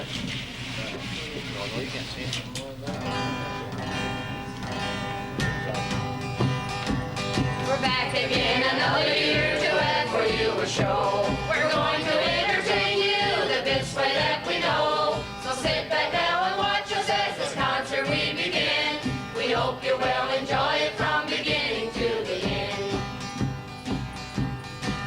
it. Although you can't see it. We're back again another year to add for you a show. We're going to entertain you the best way that we know. So sit back now and watch us as this concert we begin. We hope you will enjoy it from beginning to the end.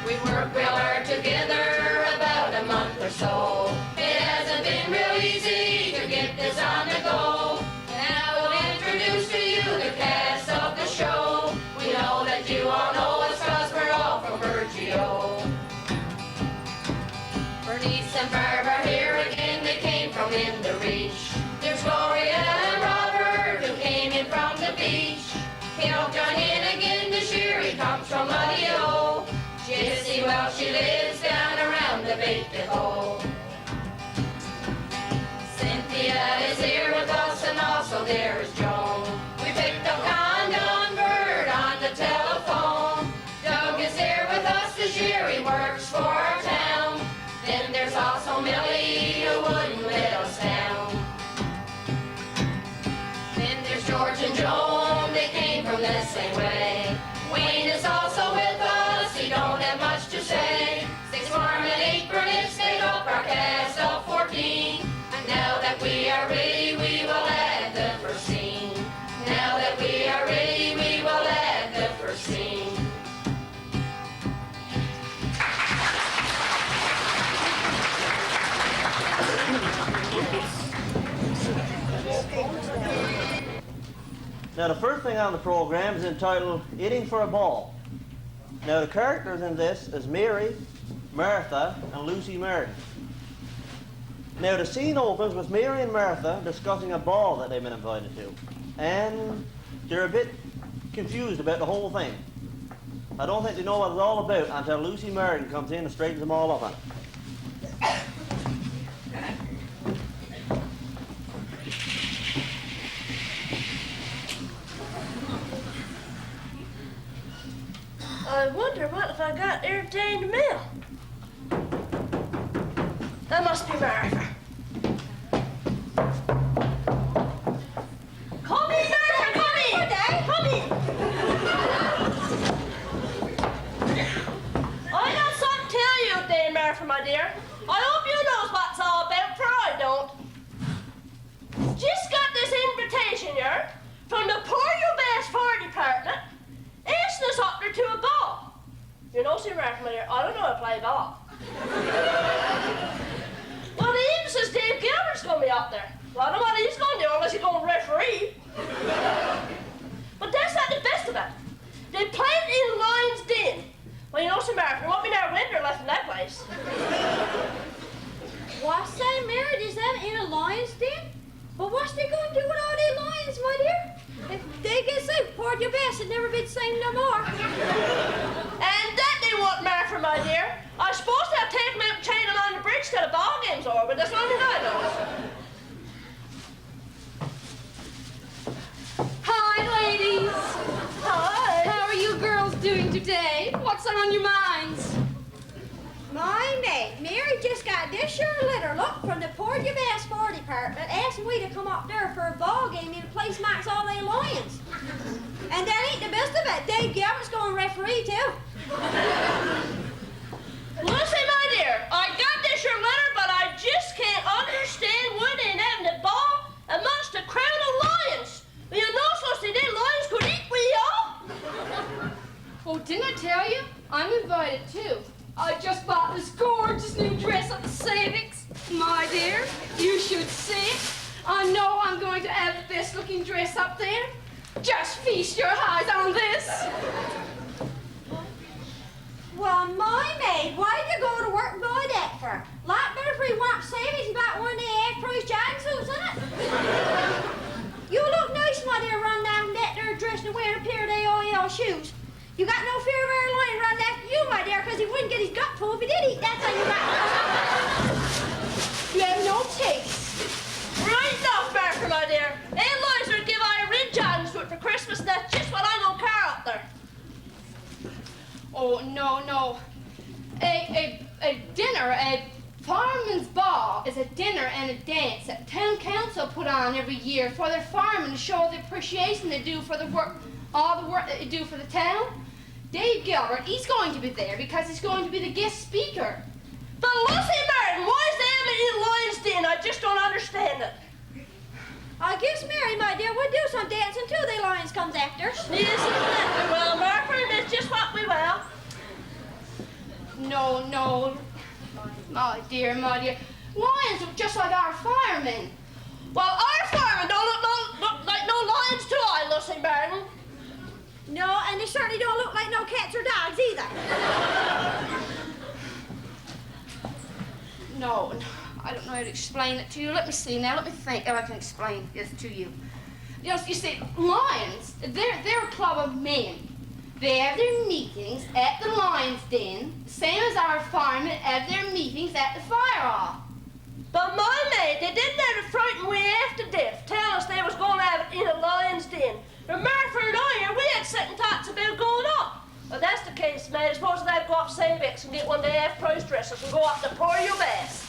We work real hard together about a month or so. It hasn't been real easy to get this on the go. And I will introduce to you the cast of the show. We know that you all know us 'cause we're all from Virgio. Bernice and Barbara here again, they came from in the reach. There's Gloria and Robert who came in from the beach. He'll join in again this year, he comes from Muddy-O. Jessie, well, she lives down around the Bacon Hole. Cynthia is here with us, and also there is Joan. We picked up Condon Bird on the telephone. Doug is here with us this year, he works for our town. Then there's also Millie who wouldn't let us down. Then there's George and Joan, they came from the same way. Wayne is also with us, he don't have much to say. 6 farm and 8 Burnets made up our cast of 14. And now that we are ready, we will add the first scene. Now that we are ready, we will add the first scene. Now, the first thing on the program is entitled Eating for a Ball. Now, the characters in this is Mary, Martha, and Lucy Martin. Now, the scene opens with Mary and Martha discussing a ball that they've been invited to. And they're a bit confused about the whole thing. I don't think they know what it's all about until Lucy Martin comes in and straightens them all up on it. I wonder what if I got entertained mail. That must be Martha. Come in, Martha, come in! Come in! I got something to tell you today, Martha, my dear. I hope you knows what it's all about, for I don't. Just got this invitation here from the Poor You Best Fire Department asking us up there to a ball. You know, see, Martha, my dear, I don't know how to play ball. Well, the even says Dave Gilbert's going to be up there. Well, I don't know what he's going to do unless he's going to referee. But that's not the best of it. They played in Lion's Den. Well, you know, see, Martha, there won't be no winter left in that place. What, say, Mary, is that in a lion's den? But what's they going to do with all the lions, my dear? If they get so poor your best, it never be the same no more. And that they won't, Martha, my dear. I was supposed to have taken them out and chained them on the bridge till the ball game's over, but that's only I know. Hi, ladies. Hi. How are you girls doing today? What's on your minds? My mate, Mary just got this sure letter, look, from the Poor You Best Fire Department, asking we to come up there for a ball game in a place marks all they lions. And that ain't the best of it. Dave Gilbert's going to referee, too. Lucy, my dear, I got this your letter, but I just can't understand why they ain't having the ball amongst a crowd of lions. You know, Lucy, them lions could eat we all. Oh, didn't I tell you? I'm invited, too. I just bought this gorgeous new dress at the Savings. My dear, you should see it. I know I'm going to have the best looking dress up there. Just feast your eyes on this. Well, my maid, why'd you go to work and buy that for? Like better if we want savings and got one of the half-price jogging suits, isn't it? You look nice, my dear, running down that there dress and wearing a pair of AOL shoes. You got no fear of our lion running after you, my dear, because he wouldn't get his gut full if he did eat. That's how you got. You have no taste. Right enough, Martha, my dear. And lions would give I a red jogging suit for Christmas, and that's just what I'm gonna carry up there. Oh, no. A dinner, a fireman's ball is a dinner and a dance that the town council put on every year for their firemen to show the appreciation they do for the work, all the work that they do for the town. Dave Gilbert, he's going to be there because he's going to be the guest speaker. But Lucy Martin, why is the in Lion's Den? I just don't understand it. I guess, Mary, my dear, we'll do some dancing too. The lions comes after us. Yes, exactly. Well, Margaret, that's just what we will. No, my dear. Lions look just like our firemen. Well, our firemen don't look like no lions to I, Lucy Martin. No, and they certainly don't look like no cats or dogs either. No, I don't know how to explain it to you. Let me see now. Let me think how I can explain this to you. You see, lions, they're a club of men. They have their meetings at the Lion's Den, same as our firemen have their meetings at the fire hall. But my maid, they didn't have to frighten we half to death, tell us they was going to have it in a Lion's Den. And Martha and I, we had second thoughts about going up. If that's the case, maid, I suppose they'd go up Savex and get one of the half-price dresses and go up to pour your best.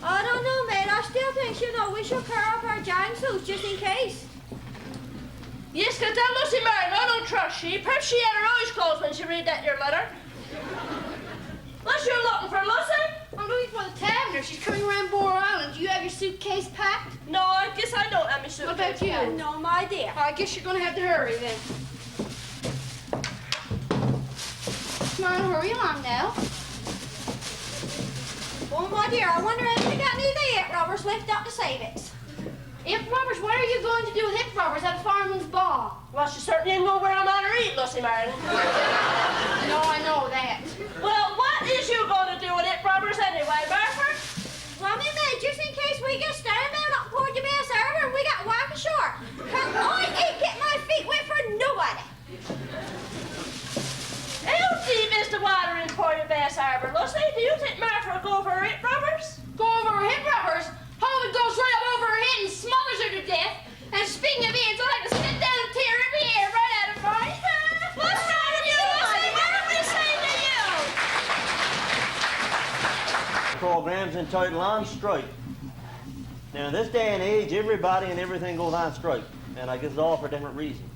I don't know, maid. I still think, we should curl up our jogging suits just in case. Yes, because that Lucy Martin, I don't trust she. Perhaps she had her eyes closed when she read that your letter. What you looking for, Lucy? I'm looking for the taverner. She's coming around Boar Island. Do you have your suitcase packed? No, I guess I don't have my suitcase. What about you? No, my dear. I guess you're going to have to hurry then. Come on, hurry along now. Oh, my dear, I wonder if we got any of the ant robbers left up to Savex. Imp robbers? What are you going to do with imp robbers at a fireman's ball? Well, she certainly didn't know where I'm on her eat, Lucy Martin. No, I know that. Well, what is you going to do with it, robbers, anyway, Martha? Well, me maid, just in case we get started out on Port de Bass Harbor and we got to walk ashore. Cause I ain't get my feet wet for nobody. How deep is the water in Port de Bass Harbor, Lucy? Do you think Martha will go for her hip robbers? Go over her hip robbers? Home goes right up over her head and smothers her to death. And speaking of ants, I like to sit down and tear every hair right out of mine. What's wrong with you, Lucy? What have we saying to you? The program's entitled On Strike. Now, in this day and age, everybody and everything goes on strike, and I guess it's all for different reasons.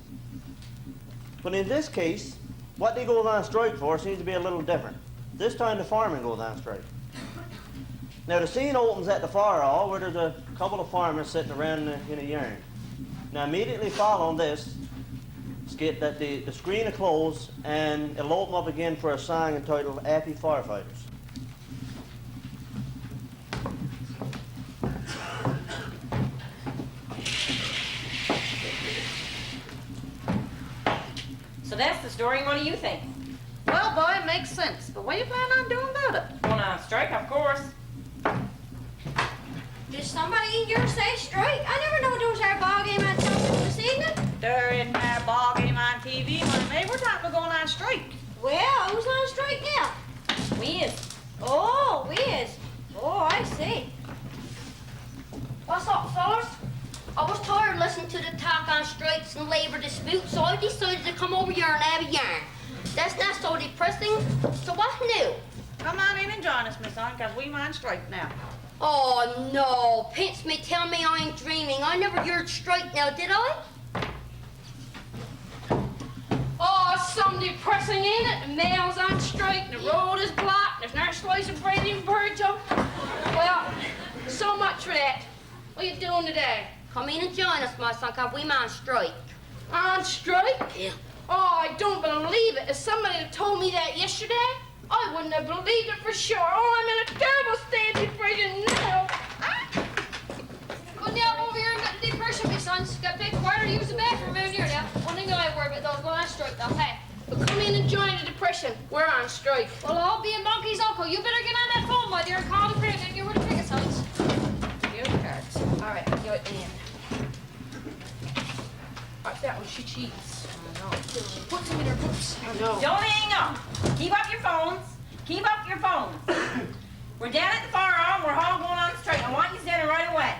But in this case, what they go on strike for seems to be a little different. This time, the fireman goes on strike. Now, the scene opens at the fire hall where there's a couple of farmers sitting around in a yarn. Now, immediately following this skit, that the screen will close and it'll open up again for a song entitled Happy Firefighters. So that's the story. What do you think? Well, boy, it makes sense. But what do you plan on doing about it? Going on strike, of course. Did somebody in your say strike? I never know there was our ball game on television this evening. There isn't a ball game on TV, my mate. We're talking about going on strike. Well, who's on strike now? We is. Oh, we is. Oh, I see. What's up, fellas? I was tired listening to the talk on strikes and labor disputes, so I decided to come over here and have a yarn. That's not so depressing. So what's new? Come on in and join us, Miss son, because we on strike now. Oh, no. Pinch me, tell me I ain't dreaming. I never heard strike now, did I? Oh, some depressing, ain't it? The mail's on strike, the road is blocked, there's not slice of bread in Virgil. Well, so much for that. What are you doing today? Come in and join us, my son, cause we on strike. On strike? Yeah. Oh, I don't believe it. If somebody had told me that yesterday, I wouldn't have believed it for sure. Oh, I'm in a terrible state of depression now. Go down over here and get the depression, my sons. Got big water to use the bathroom around here now. One thing I worry about those going on strike, though. Hey, But come in and join the depression. We're on strike. well, I'll be a monkey's uncle. You better get on that phone, my dear, and call the president and get rid of picket signs. Give the cards. All right, give it in. Watch that one. She cheats. I know. She puts them in her books. I know. Don't hang up. Keep up your phones. Keep up your phones. We're down at the fire hall. We're all going on strike. I want you standing right away.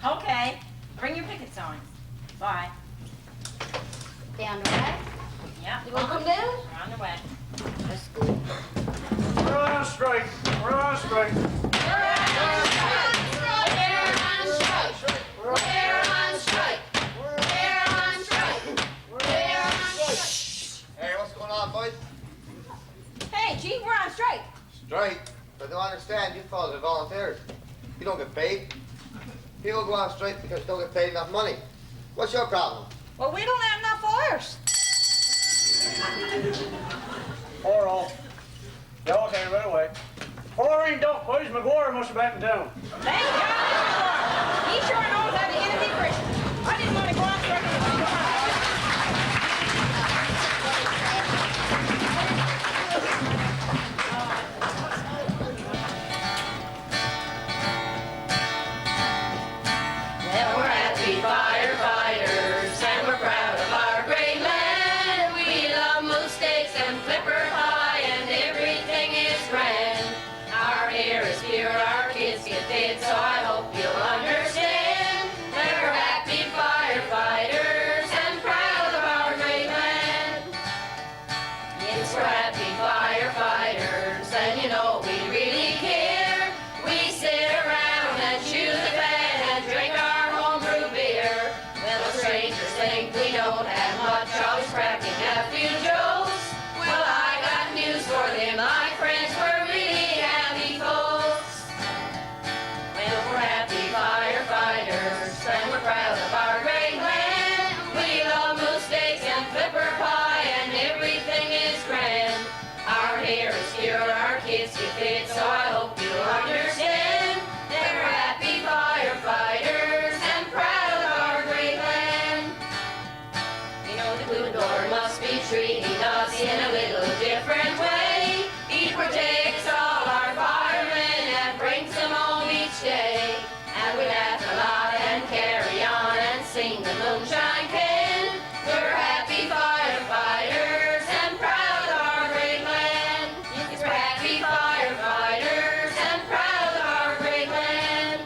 Okay. Bring your picket signs. Bye. Down the way. Yeah. You want to come down? We're on the way. That's good. We're on strike. We're on strike. We're on strike. Strike? I don't understand. You fellas are volunteers. You don't get paid. People go on strike because they don't get paid enough money. What's your problem? Well, we don't have enough lawyers. All. Y'all came right away. Chlorine don't please McGuire must have back in town. Thank God. He sure knows how to get a depression. I didn't want to go on strike with him. Well, we're happy firefighters, and we're proud of our great land. We love moose steaks and flipper pie, and everything is grand. Our hair is pure, our kids get fed, so I hope you'll understand. We're happy firefighters, and proud of our great land. Yes, we're happy firefighters, and you know we really care. We sit around and chew the fat and drink our homebrew beer. Well, the strangers think we don't have much, always cracking a few jokes. Well, I got news for them, my friends, we're really happy folks. Well, we're happy firefighters, and we're proud of our great land. We love moose steaks and flipper pie, and everything is grand. Our hair is pure, our kids get fed, so I hope you'll understand that we're happy firefighters and proud of our great land. You know the good Lord must be treating us in a little different way. He protects all our firemen and brings them home each day. And we laugh a lot and carry on and sing the moonshine can. We're happy firefighters and proud of our great land. Yes, we're happy firefighters and proud of our great land.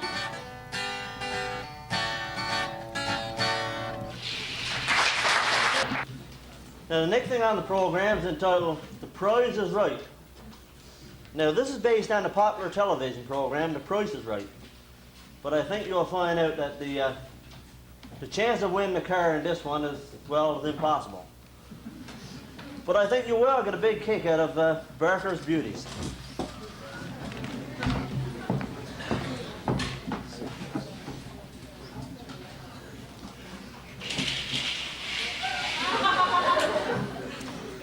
Now, the next thing on the program is entitled The Price is Right. Now, this is based on the popular television program, The Price is Right. But I think you'll find out that the chance of winning the car in this one is, well, is impossible. But I think you will get a big kick out of Barker's Beauties.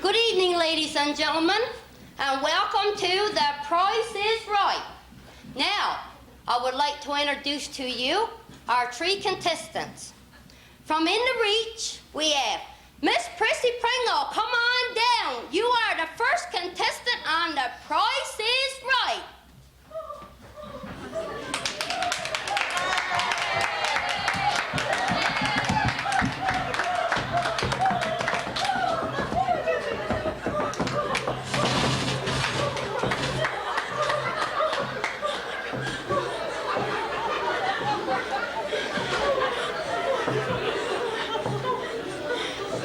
Good evening, ladies and gentlemen, and welcome to The Price is Right. Now, I would like to introduce to you our three contestants. From In the Reach, we have Miss Prissy Pringle. Come on down. You are the first contestant on The Price is Right.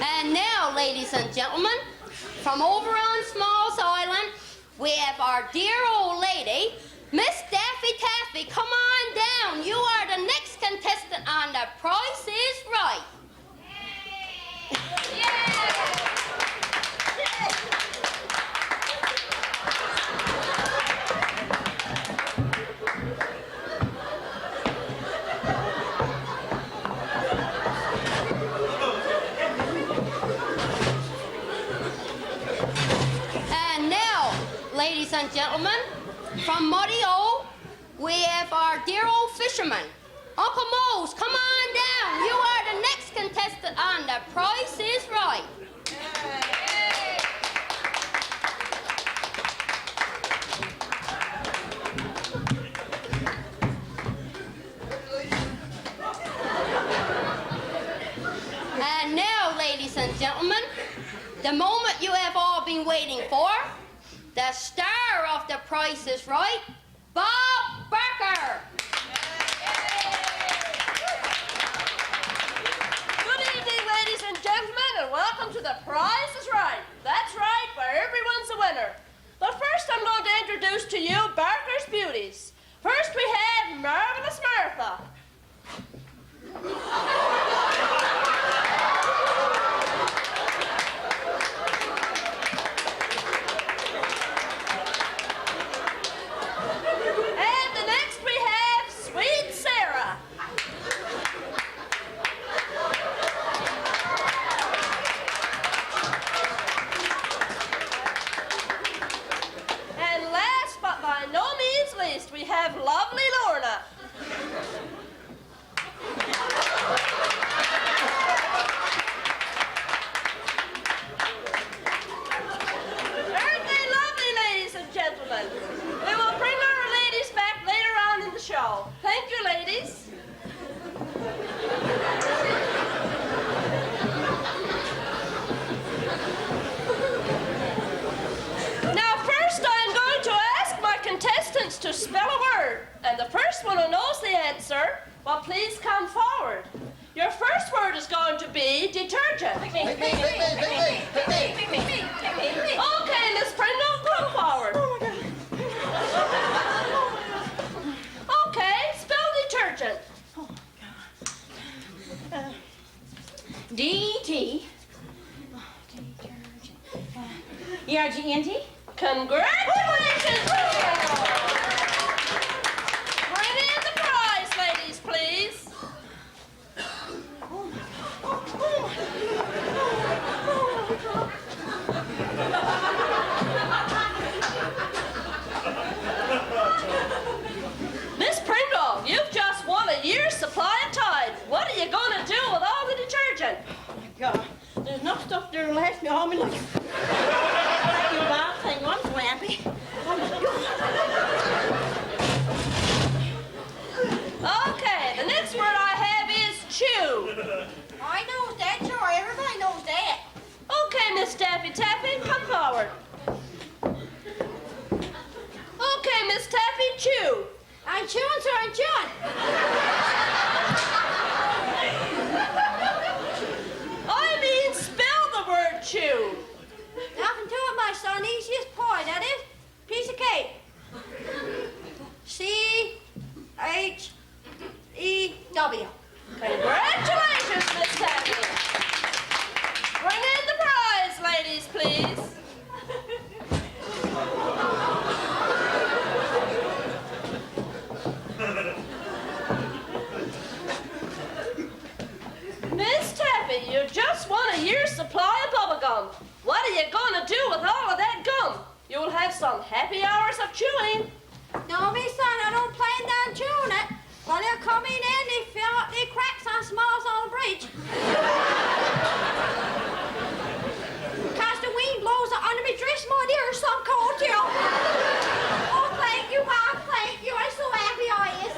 And now, ladies and gentlemen, from over on Smalls Island, we have our dear old lady, Miss Daffy Taffy. Come on down. You are the next contestant on The Price is Right. And now, ladies and gentlemen, from Muddy O, we have our dear old fisherman. Uncle Mose, come on down. You are the next contestant on The Price is Right. And now, ladies and gentlemen, the moment you have all been waiting for, the star of The Price is Right, Bob Barker. Good evening, ladies and gentlemen, and welcome to The Price is Right. That's right, where everyone's a winner. But first, I'm going to introduce to you Barker's Beauties. First, we have Marvelous Martha. least, we have lovely Lorna. Aren't they lovely, ladies and gentlemen? We will bring our ladies back later on in the show. Thank you, ladies. Now, first I'm going to ask my contestants to spell a word. And the first one who knows the answer, well, please come forward. Your first word is going to be detergent. Okay, Miss Pringle, come forward. Okay, spell detergent. D-E-T. E-R-G-E-N-T? Congratulations, Pringle! Bring in the prize, ladies, please. Miss Pringle, you've just won a year's supply of Tide. What are you going to do with all the detergent? Oh, my God. There's enough stuff there to last me all my life. Thank you, Bob. Thank you. I'm so happy. Oh, my God. Okay, the next word I have is chew. I knows that, sure. Everybody knows that. Okay, Miss Taffy Taffy, come forward. Okay, Miss Taffy, chew. I'm chewing, sir. I'm chewing. I mean, spell the word chew. Nothing to it, my son. Easiest pie, that is. Piece of cake. C-H-E-W. Congratulations, Miss Taffy. Bring in the prize, ladies, please. Miss Taffy, you just won a year's supply of bubble gum. What are you going to do with all of that gum? You'll have some happy hours of chewing. No, me son, I don't plan on chewing it. Well, they'll come in and they fill up the cracks on smalls on the bridge. Cause the wind blows under me dress, my dear, some cold chill. Oh, thank you, Bob, thank you. I'm so happy I is.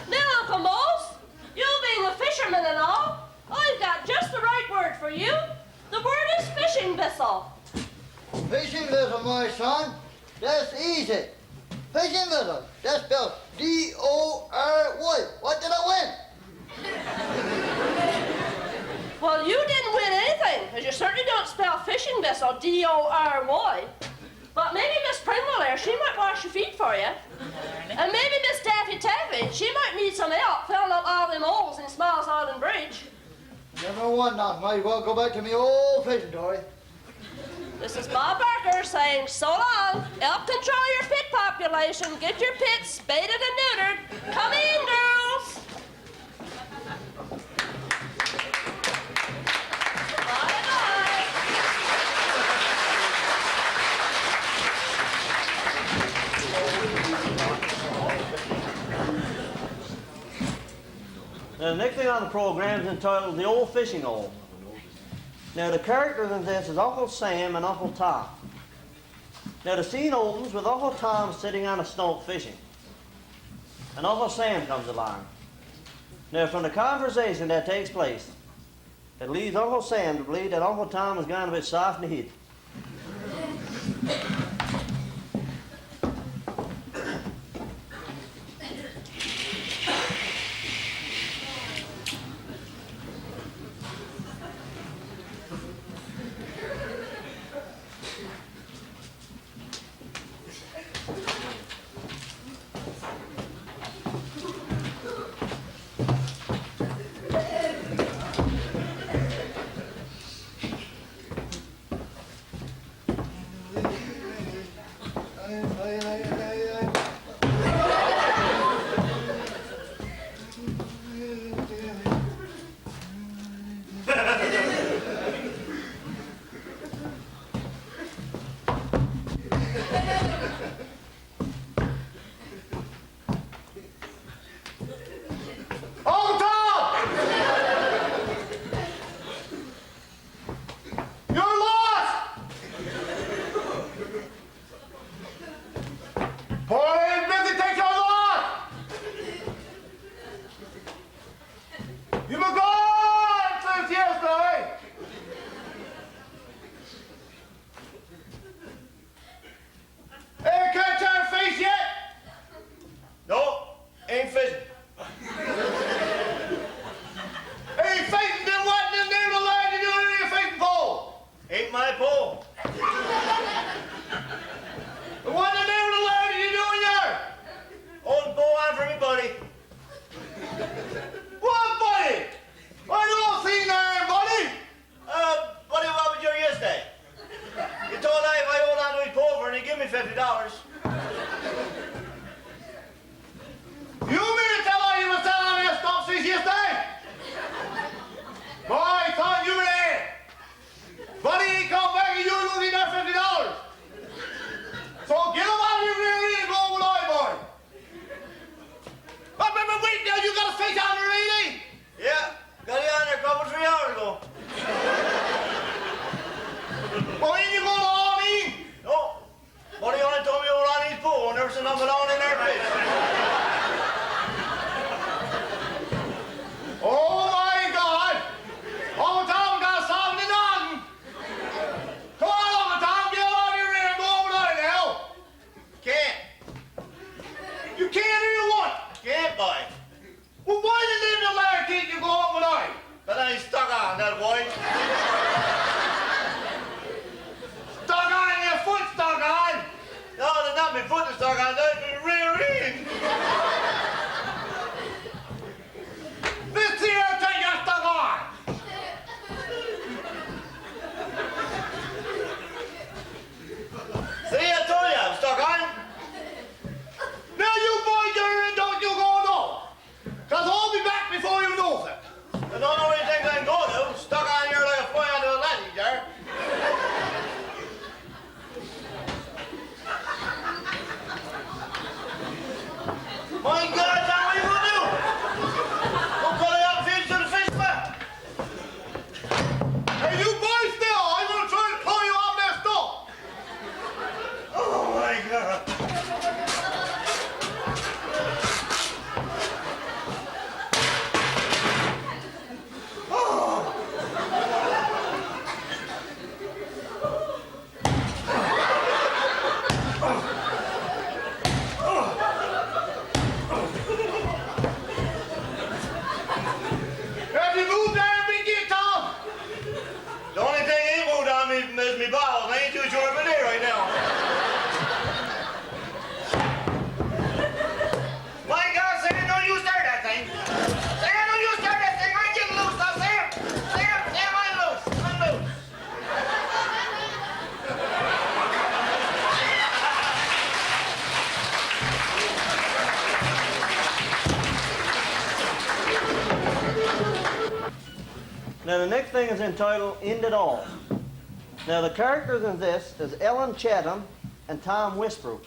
Now, Uncle Mose, you being a fisherman and all, I've got just the right word for you. The word is fishing vessel. Fishing vessel, my son. That's easy. Fishing vessel. That's spelled D-O-R-Y. What did I win? Well, you didn't win anything, because you certainly don't spell fishing vessel D-O-R-Y. But maybe Miss Pringle there, she might wash your feet for you. And maybe Miss Taffy Taffy, she might need some help filling up all them holes in Smiles Island Bridge. Never won nothing. Might as well go back to me old fishing toy. This is Bob Barker saying so long. Help control your pit population. Get your pits spaded and neutered. Come in, girls. Bye-bye. Now, the next thing on the program is entitled The Old Fishing Hole. Now, the characters in this is Uncle Sam and Uncle Tom. Now, the scene opens with Uncle Tom sitting on a stump fishing. And Uncle Sam comes along. Now, from the conversation that takes place, it leads Uncle Sam to believe that Uncle Tom has gone a bit soft in the head. me bowels. I ain't too sure if it is right now. My God, Sam, don't you start that thing. Sam, don't you start that thing. I'm getting loose now, Sam. Sam, I'm loose. I'm loose. Now the next thing is entitled End It All. Now the characters in this is Ellen Chatham and Tom Whisbrook.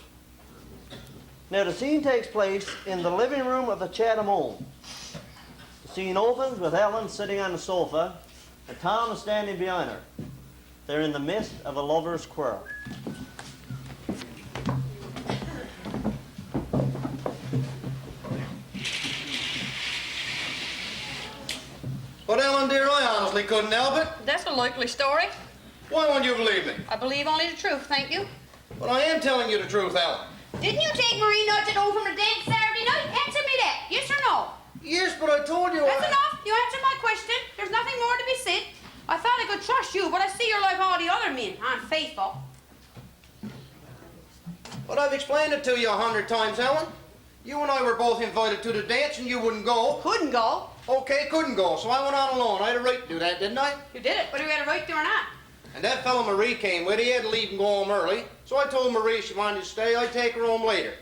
Now the scene takes place in the living room of the Chatham home. The scene opens with Ellen sitting on the sofa and Tom is standing behind her. They're in the midst of a lover's quarrel. But Ellen, dear, I honestly couldn't help it. That's a likely story. Why won't you believe me? I believe only the truth, thank you. But I am telling you the truth, Ellen. Didn't you take Marie Nudge home from the dance Saturday night? Answer me that. Yes or no? Yes, but I told you That's enough. You answered my question. There's nothing more to be said. I thought I could trust you, but I see you're like all the other men. Unfaithful. But I've explained it to you 100 times, Ellen. You and I were both invited to the dance and you wouldn't go. Couldn't go. Okay, couldn't go, so I went on alone. I had a right to do that, didn't I? You did it, whether you had a right to or not. And that fellow Marie came with, he had to leave and go home early. So I told Marie if she wanted to stay, I'd take her home later.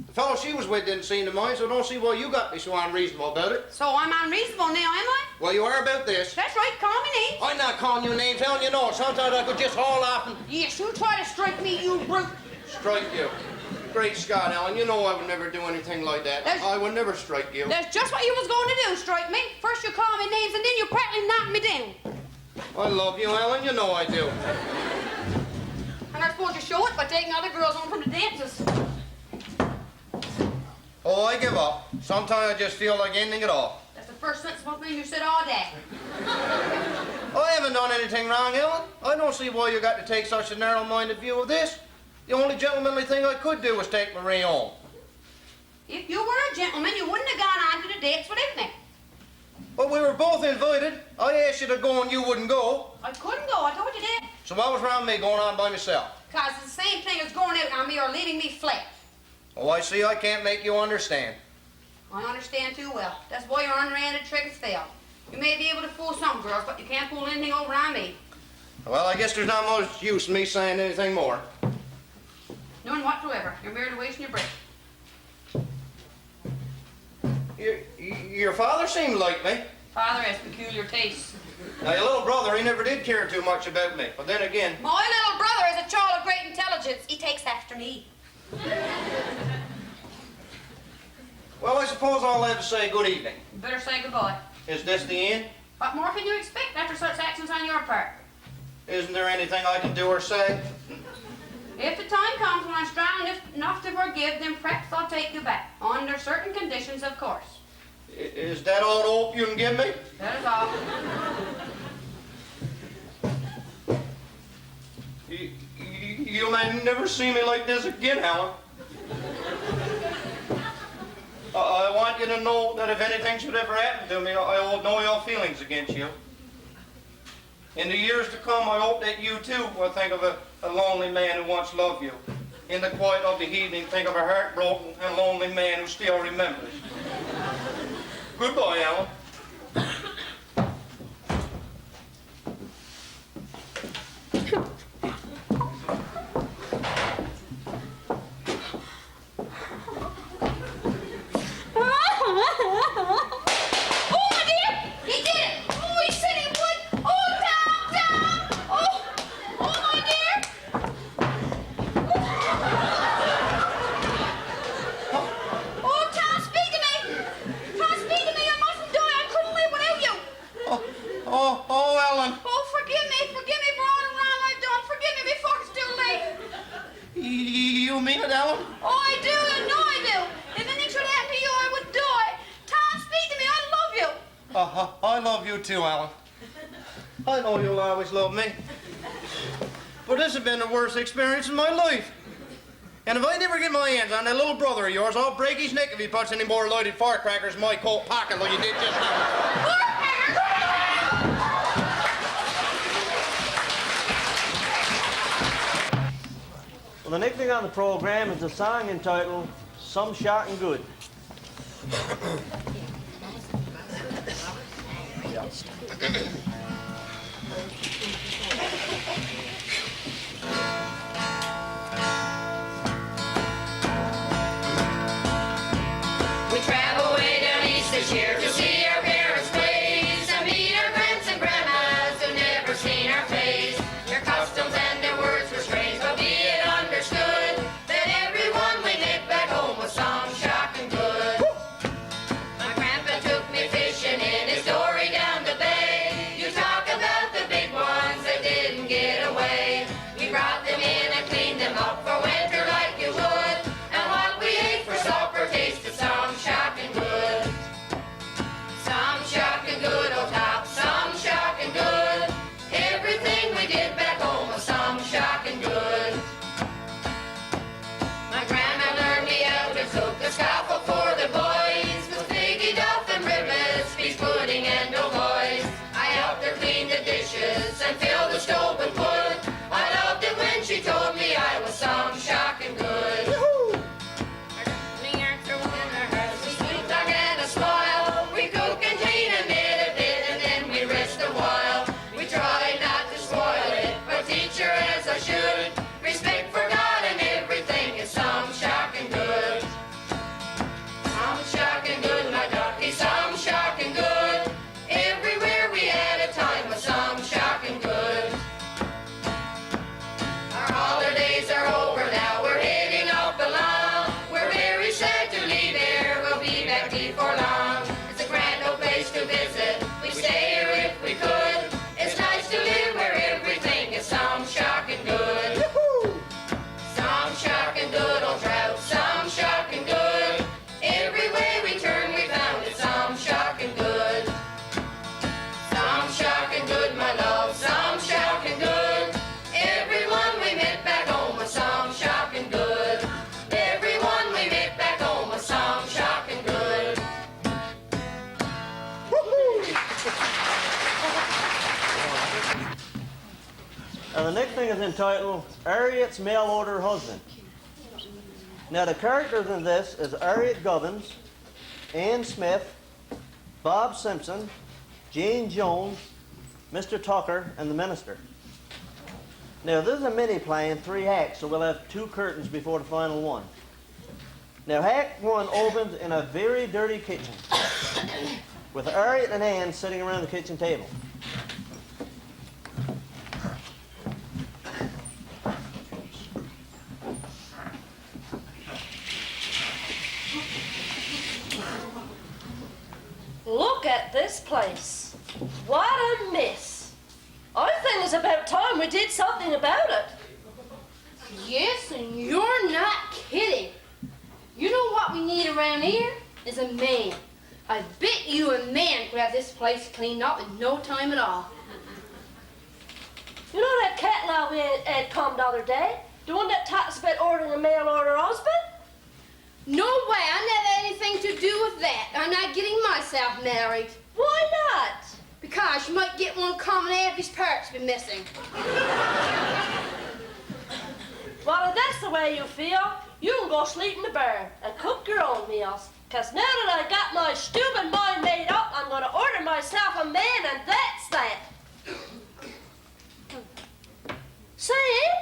The fellow she was with didn't seem to mind, so I don't see why you got me so unreasonable about it. So I'm unreasonable now, am I? Well, you are about this. That's right, call me names. I'm not calling you names, Ellen, you know. Sometimes I could just haul off and Yes, you try to strike me, you brute. strike you. Great Scott, Ellen, you know I would never do anything like that. I would never strike you. That's just what you was going to do, strike me. First you call me names and then you practically knock me down. I love you, Ellen, you know I do. And I suppose you show it by taking other girls home from the dances. Oh, I give up. Sometimes I just feel like ending it all. That's the first sensible thing you said all day. I haven't done anything wrong, Ellen. I don't see why you got to take such a narrow-minded view of this. The only gentlemanly thing I could do was take Marie home. If you were a gentleman, you wouldn't have gone on to the dates without me. But we were both invited. I asked you to go and you wouldn't go. I couldn't go, I told you that. So what was wrong with me going on by myself? Because it's the same thing as going out on me or leaving me flat. Oh, I see I can't make you understand. I understand too well. That's why your unranded trick has failed. You may be able to fool some girls, but you can't pull anything over on me. Well, I guess there's not much use in me saying anything more. None whatsoever. You're merely wasting your breath. Your father seemed like me. Father has peculiar tastes. Now, your little brother, he never did care too much about me. But then again... My little brother is a child of great intelligence. He takes after me. Well, I suppose I'll have to say good evening. You better say goodbye. Is this the end? What more can you expect after such actions on your part? Isn't there anything I can do or say? If the time comes when I'm strong enough to forgive, then perhaps I'll take you back. Under certain conditions, of course. Is that all the hope you can give me? That is all. You may never see me like this again, Helen. I want you to know that if anything should ever happen to me, I hold no ill feelings against you. In the years to come, I hope that you, too, will think of a lonely man who once loved you. In the quiet of the evening, think of a heartbroken and lonely man who still remembers. Goodbye, Alan. You mean it, Ellen? Oh, I do. You know I do. If anything should happen to you, I would die. Tom, speak to me. I love you. I love you too, Alan. I know you'll always love me. But this has been the worst experience of my life. And if I never get my hands on that little brother of yours, I'll break his neck if he puts any more loaded firecrackers in my coat pocket like you did just now. Well, the next thing on the program is a song entitled Some Shocking Good. We travel way down east this year to see our parents' place and meet our grands and grandmas who never seen our face. Their customs and their words were strange, but be it understood that everyone we met back home was some shocking good. My grandpa took me fishing in his dory down the bay. You talk about the big ones that didn't get away. We brought them in and cleaned them up for winter like you would. And what we ate for supper tasted some shocking good. Some shocking good, oh top, some shocking good. Everything we did back home was some shocking good. My grandma learned me how to cook the scaffold for the boys with piggy duff and riblets, beef pudding and doughboys. I helped her clean the dishes and fill the stove with wood. I loved it when she told me I was some shocking good. Sweet talk and a smile. We cook and clean and knit a bit and then we rest a while. We try not to spoil it, but teach her as I should. Respect for God and everything is some shocking good. Some shocking good, my ducky, some shocking good. Everywhere we had a time was some shocking good. Our holidays are over now, we're heading up along. We're very sad to leave here, we'll be back before long. It's a grand old place to visit, we stay here if we could. It's nice to live where everything is some shocking good. Some shocking good, old trout, some shocking good. Every way we turn we found it some shocking good. Some shocking good, my love, some shocking good. Everyone we met back home was some shocking good. Everyone we met back home was some shocking good. And the next thing is entitled Harriet's Mail Order Husband. Now the characters in this is Harriet Gubbins, Ann Smith, Bob Simpson, Jane Jones, Mr. Tucker, and the minister. Now this is a mini play in 3 acts, so we'll have 2 curtains before the final one. Now Act 1 opens in a very dirty kitchen with Harriet and Ann sitting around the kitchen table. Look at this place. What a mess. I think it's about time we did something about it. Yes, and you're not kidding. You know what we need around here? Is a man. I bet you a man could have this place cleaned up in no time at all. You know that cat we had come the other day? The one that talks about ordering a mail order husband? No way, I never had anything to do with that. I'm not getting myself married. Why not? Because you might get one common Abby's parts be missing. Well, if that's the way you feel, you can go sleep in the barn and cook your own meals. Because now that I got my stupid mind made up, I'm going to order myself a man, and that's that. Say,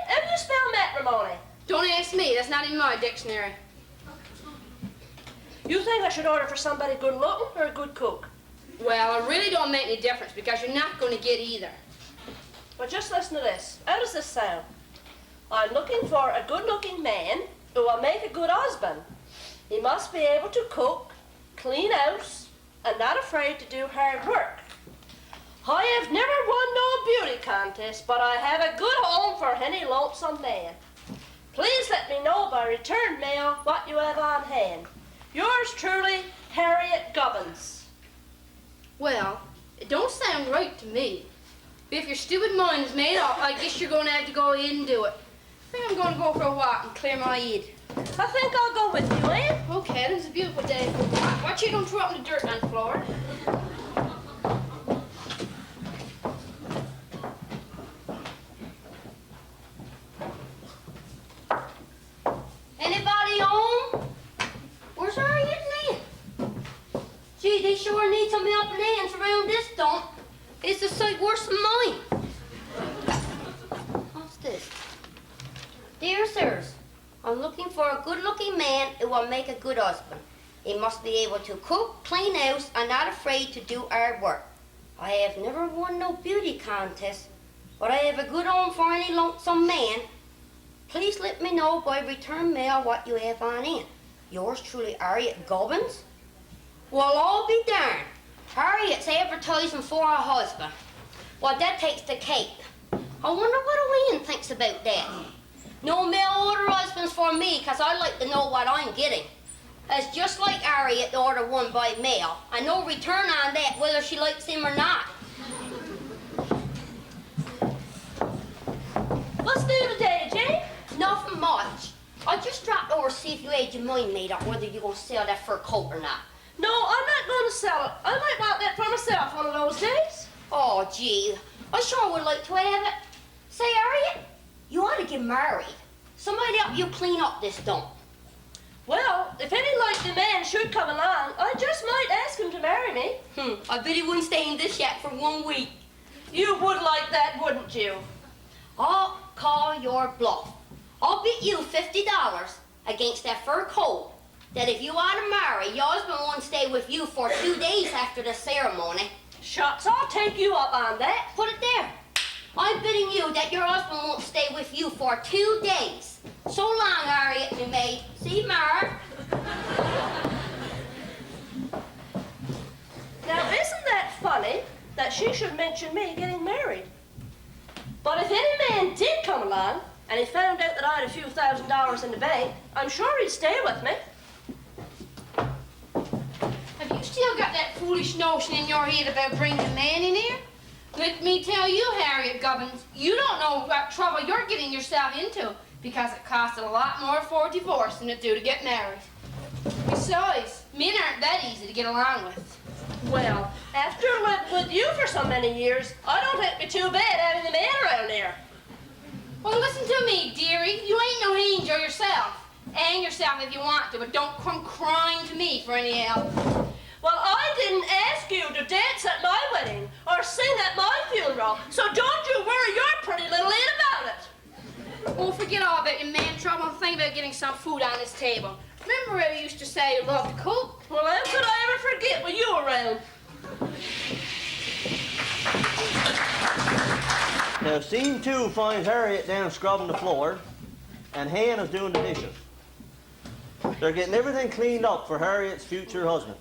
how do you spell matrimony? Don't ask me, that's not in my dictionary. You think I should order for somebody good looking or a good cook? Well, it really don't make any difference because you're not going to get either. Well, just listen to this. How does this sound? I'm looking for a good-looking man who will make a good husband. He must be able to cook, clean house, and not afraid to do hard work. I have never won no beauty contest, but I have a good home for any lonesome man. Please let me know by return mail what you have on hand. Yours truly, Harriet Gubbins. Well, it don't sound right to me. But if your stupid mind is made up, I guess you're going to have to go ahead and do it. I think I'm going to go for a walk and clear my head. I think I'll go with you, Ann. Okay, this is a beautiful day. Watch you don't throw up in the dirt on the floor. we sure need some helping hands around this dump. It's a sight worse than mine. What's this? Dear sirs, I'm looking for a good-looking man who will make a good husband. He must be able to cook, clean house, and not afraid to do hard work. I have never won no beauty contest, but I have a good arm for any lonesome man. Please let me know by return mail what you have on in. Yours truly, Harriet Gubbins. Well, I'll be darned. Harriet's advertising for a husband. Well, that takes the cake. I wonder what Elaine thinks about that. No mail order husbands for me, 'cause I like to know what I'm getting. It's just like Harriet to order one by mail. I no return on that, whether she likes him or not. What's new today, Jenny? Nothing much. I just dropped over to see if you had your mind made up whether you're going to sell that fur coat or not. No, I'm not going to sell it. I might want that for myself one of those days. Oh, gee, I sure would like to have it. Say, Harriet, you ought to get married. Somebody help you clean up this dump. Well, if any likely man should come along, I just might ask him to marry me. I bet he wouldn't stay in this shack for 1 week. You would like that, wouldn't you? I'll call your bluff. I'll bet you $50 against that fur coat that if you want to marry, your husband won't stay with you for 2 days after the ceremony. Shucks, I'll take you up on that. Put it there. I'm bidding you that your husband won't stay with you for 2 days. So long, Harriet, me maid. See you, Marv. Now, isn't that funny that she should mention me getting married? But if any man did come along and he found out that I had a few $1,000s in the bank, I'm sure he'd stay with me. Have you still got that foolish notion in your head about bringing a man in here? Let me tell you, Harriet Gubbins, you don't know what trouble you're getting yourself into, because it costs a lot more for a divorce than it do to get married. Besides, men aren't that easy to get along with. Well, after living with you for so many years, I don't think it'd be too bad having a man around here. Well, listen to me, dearie. You ain't no angel yourself. Hang yourself if you want to, but don't come crying to me for any help. Well, I didn't ask you to dance at my wedding or sing at my funeral, so don't you worry your pretty little head about it. Oh, forget all about your man trouble and think about getting some food on this table. Remember how you used to say you loved to cook? Well, how could I ever forget with you around? Now, scene 2 finds Harriet down scrubbing the floor, and Han is doing the dishes. They're getting everything cleaned up for Harriet's future husband.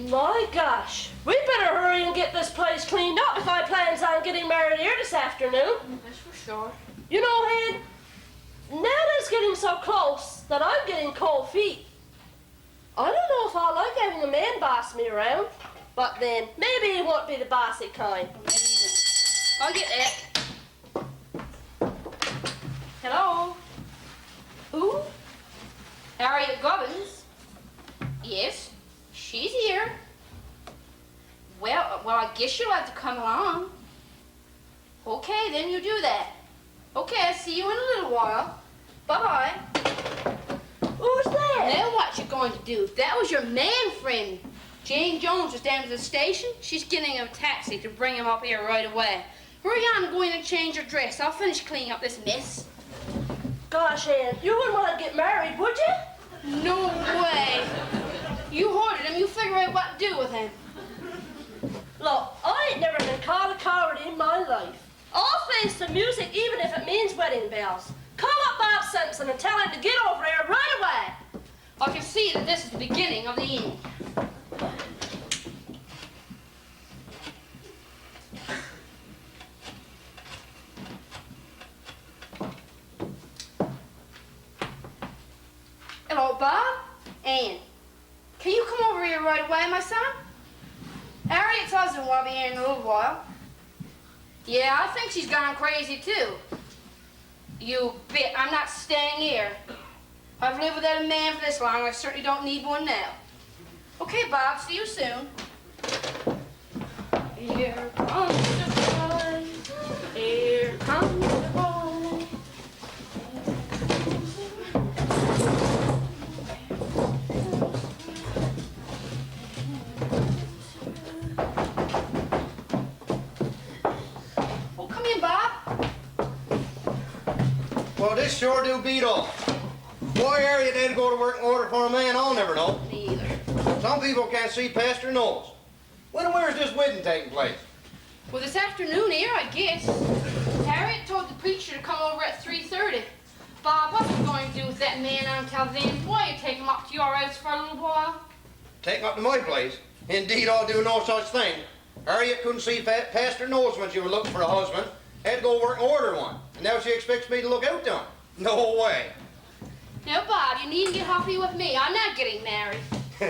My gosh, we better hurry and get this place cleaned up if I plans on getting married here this afternoon. That's for sure. You know, Han, now that it's getting so close that I'm getting cold feet. I don't know if I like having a man boss me around, but then maybe he won't be the bossy kind. I'll get it. Hello? Who? Harriet Gubbins? Yes, she's here. Well, I guess you'll have to come along. Okay, then you do that. Okay, I'll see you in a little while. Bye-bye. Who's that? Now what you going to do? That was your man friend. Jane Jones was down to the station. She's getting him a taxi to bring him up here right away. Hurry on and go in and change your dress. I'll finish cleaning up this mess. Gosh, Ann, you wouldn't want to get married, would you? No way. You hoarded him. You figure out what to do with him. Look, I ain't never been called a coward in my life. I'll face the music even if it means wedding bells. Call up Bob Simpson and tell him to get over here right away. I can see that this is the beginning of the end. Hello, Bob? Ann, can you come over here right away, my son? Harriet's husband will be here in a little while. Yeah, I think she's gone crazy, too. You bet I'm not staying here. I've lived without a man for this long. I certainly don't need one now. Okay, Bob, see you soon. Here comes the boy. Here comes the boy. Oh, come in, Bob. Well, this sure do beat all. Why are you then go to work in order for a man? I'll never know. Neither. Some people can't see past their nose. When and where's this wedding taking place? Well, this afternoon here, I guess. Harriet told the preacher to come over at 3:30. Bob, what's he going to do with that man until then? Why, you take him up to your house for a little while? Take up to my place? Indeed, I'll do no such thing. Harriet couldn't see past her nose when she was looking for a husband. Had to go work and order one. And now she expects me to look out to him. No way. Now, Bob, you needn't get huffy with me. I'm not getting married.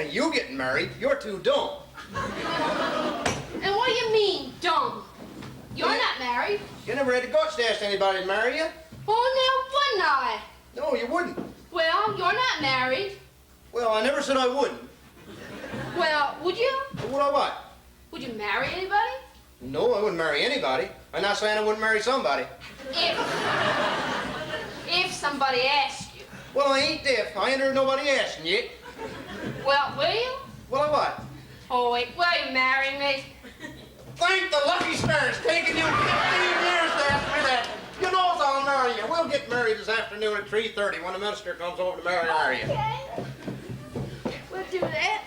You getting married? You're too dumb. And what do you mean, dumb? You're not married. You never had the guts to ask anybody to marry you. Oh, now wouldn't I? No, you wouldn't. Well, you're not married. Well, I never said I wouldn't. Well, would you? Would I what? Would you marry anybody? No, I wouldn't marry anybody. I'm not saying I wouldn't marry somebody. If somebody asked you. Well, I ain't deaf. I ain't heard nobody asking yet. Well, will you? Well, I what? Oh, wait, will you marry me? Thank the lucky stars, taking you 15 years to ask me that. You know I'll marry you. We'll get married this afternoon at 3:30 when the minister comes over to marry Harriet. Okay. We'll do that.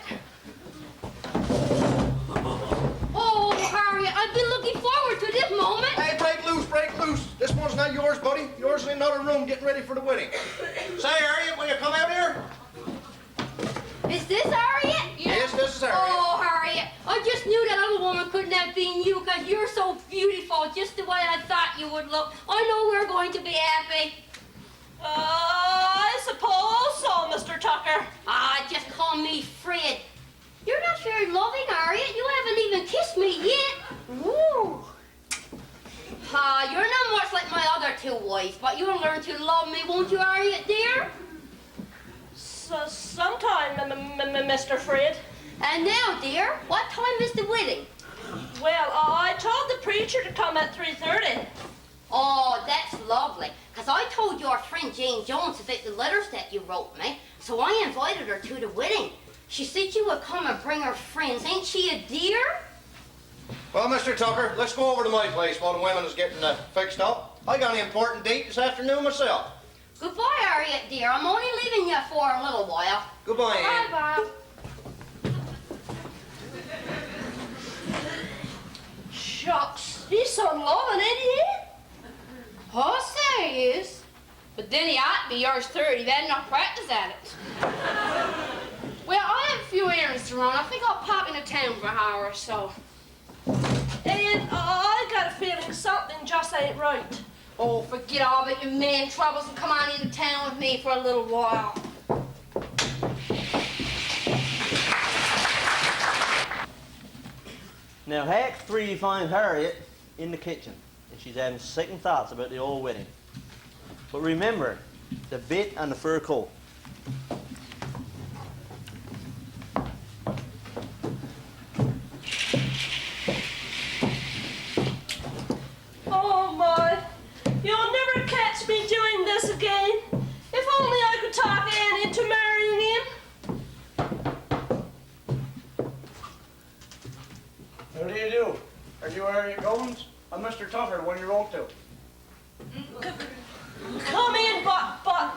Oh, Harriet, I've been looking forward to this moment. Hey, break loose, break loose. This one's not yours, buddy. Yours is in another room getting ready for the wedding. Say, Harriet, will you come out here? Is this Harriet? Yes, this is Harriet. Oh, Harriet, I just knew that other woman couldn't have been you because you're so beautiful, just the way I thought you would look. I know we're going to be happy. I suppose so, Mr. Tucker. Just call me Fred. You're not very loving, Harriet. You haven't even kissed me yet. Woo. You're not much like my other two wives, but you'll learn to love me, won't you, Harriet, dear? Sometime, Mr. Fred. And now, dear, what time is the wedding? Well, I told the preacher to come at 3:30. Oh, that's lovely. Because I told your friend Jane Jones about the letters that you wrote me, so I invited her to the wedding. She said she would come and bring her friends. Ain't she a dear? Well, Mr. Tucker, let's go over to my place while the women is getting fixed up. I got an important date this afternoon myself. Goodbye, Harriet, dear. I'm only leaving you for a little while. Goodbye, Ann. Bye, Bob. Shucks, he's so loving, ain't he? Oh, say he is. But then he ought to be yours 30. He'd had enough practice at it. Well, I have a few errands to run. I think I'll pop into town for an hour or so. And I got a feeling something just ain't right. Oh, forget all about your man troubles and come on into town with me for a little while. Now, Act 3, you find Harriet in the kitchen, and she's having second thoughts about the old wedding. But remember, the bit and the fur coat. Oh my, you'll never catch me doing this again. If only I could talk Ann into marrying him. How do you do? Are you Harriet Goins? I'm Mr. Tucker, the one you wrote to. Come in, but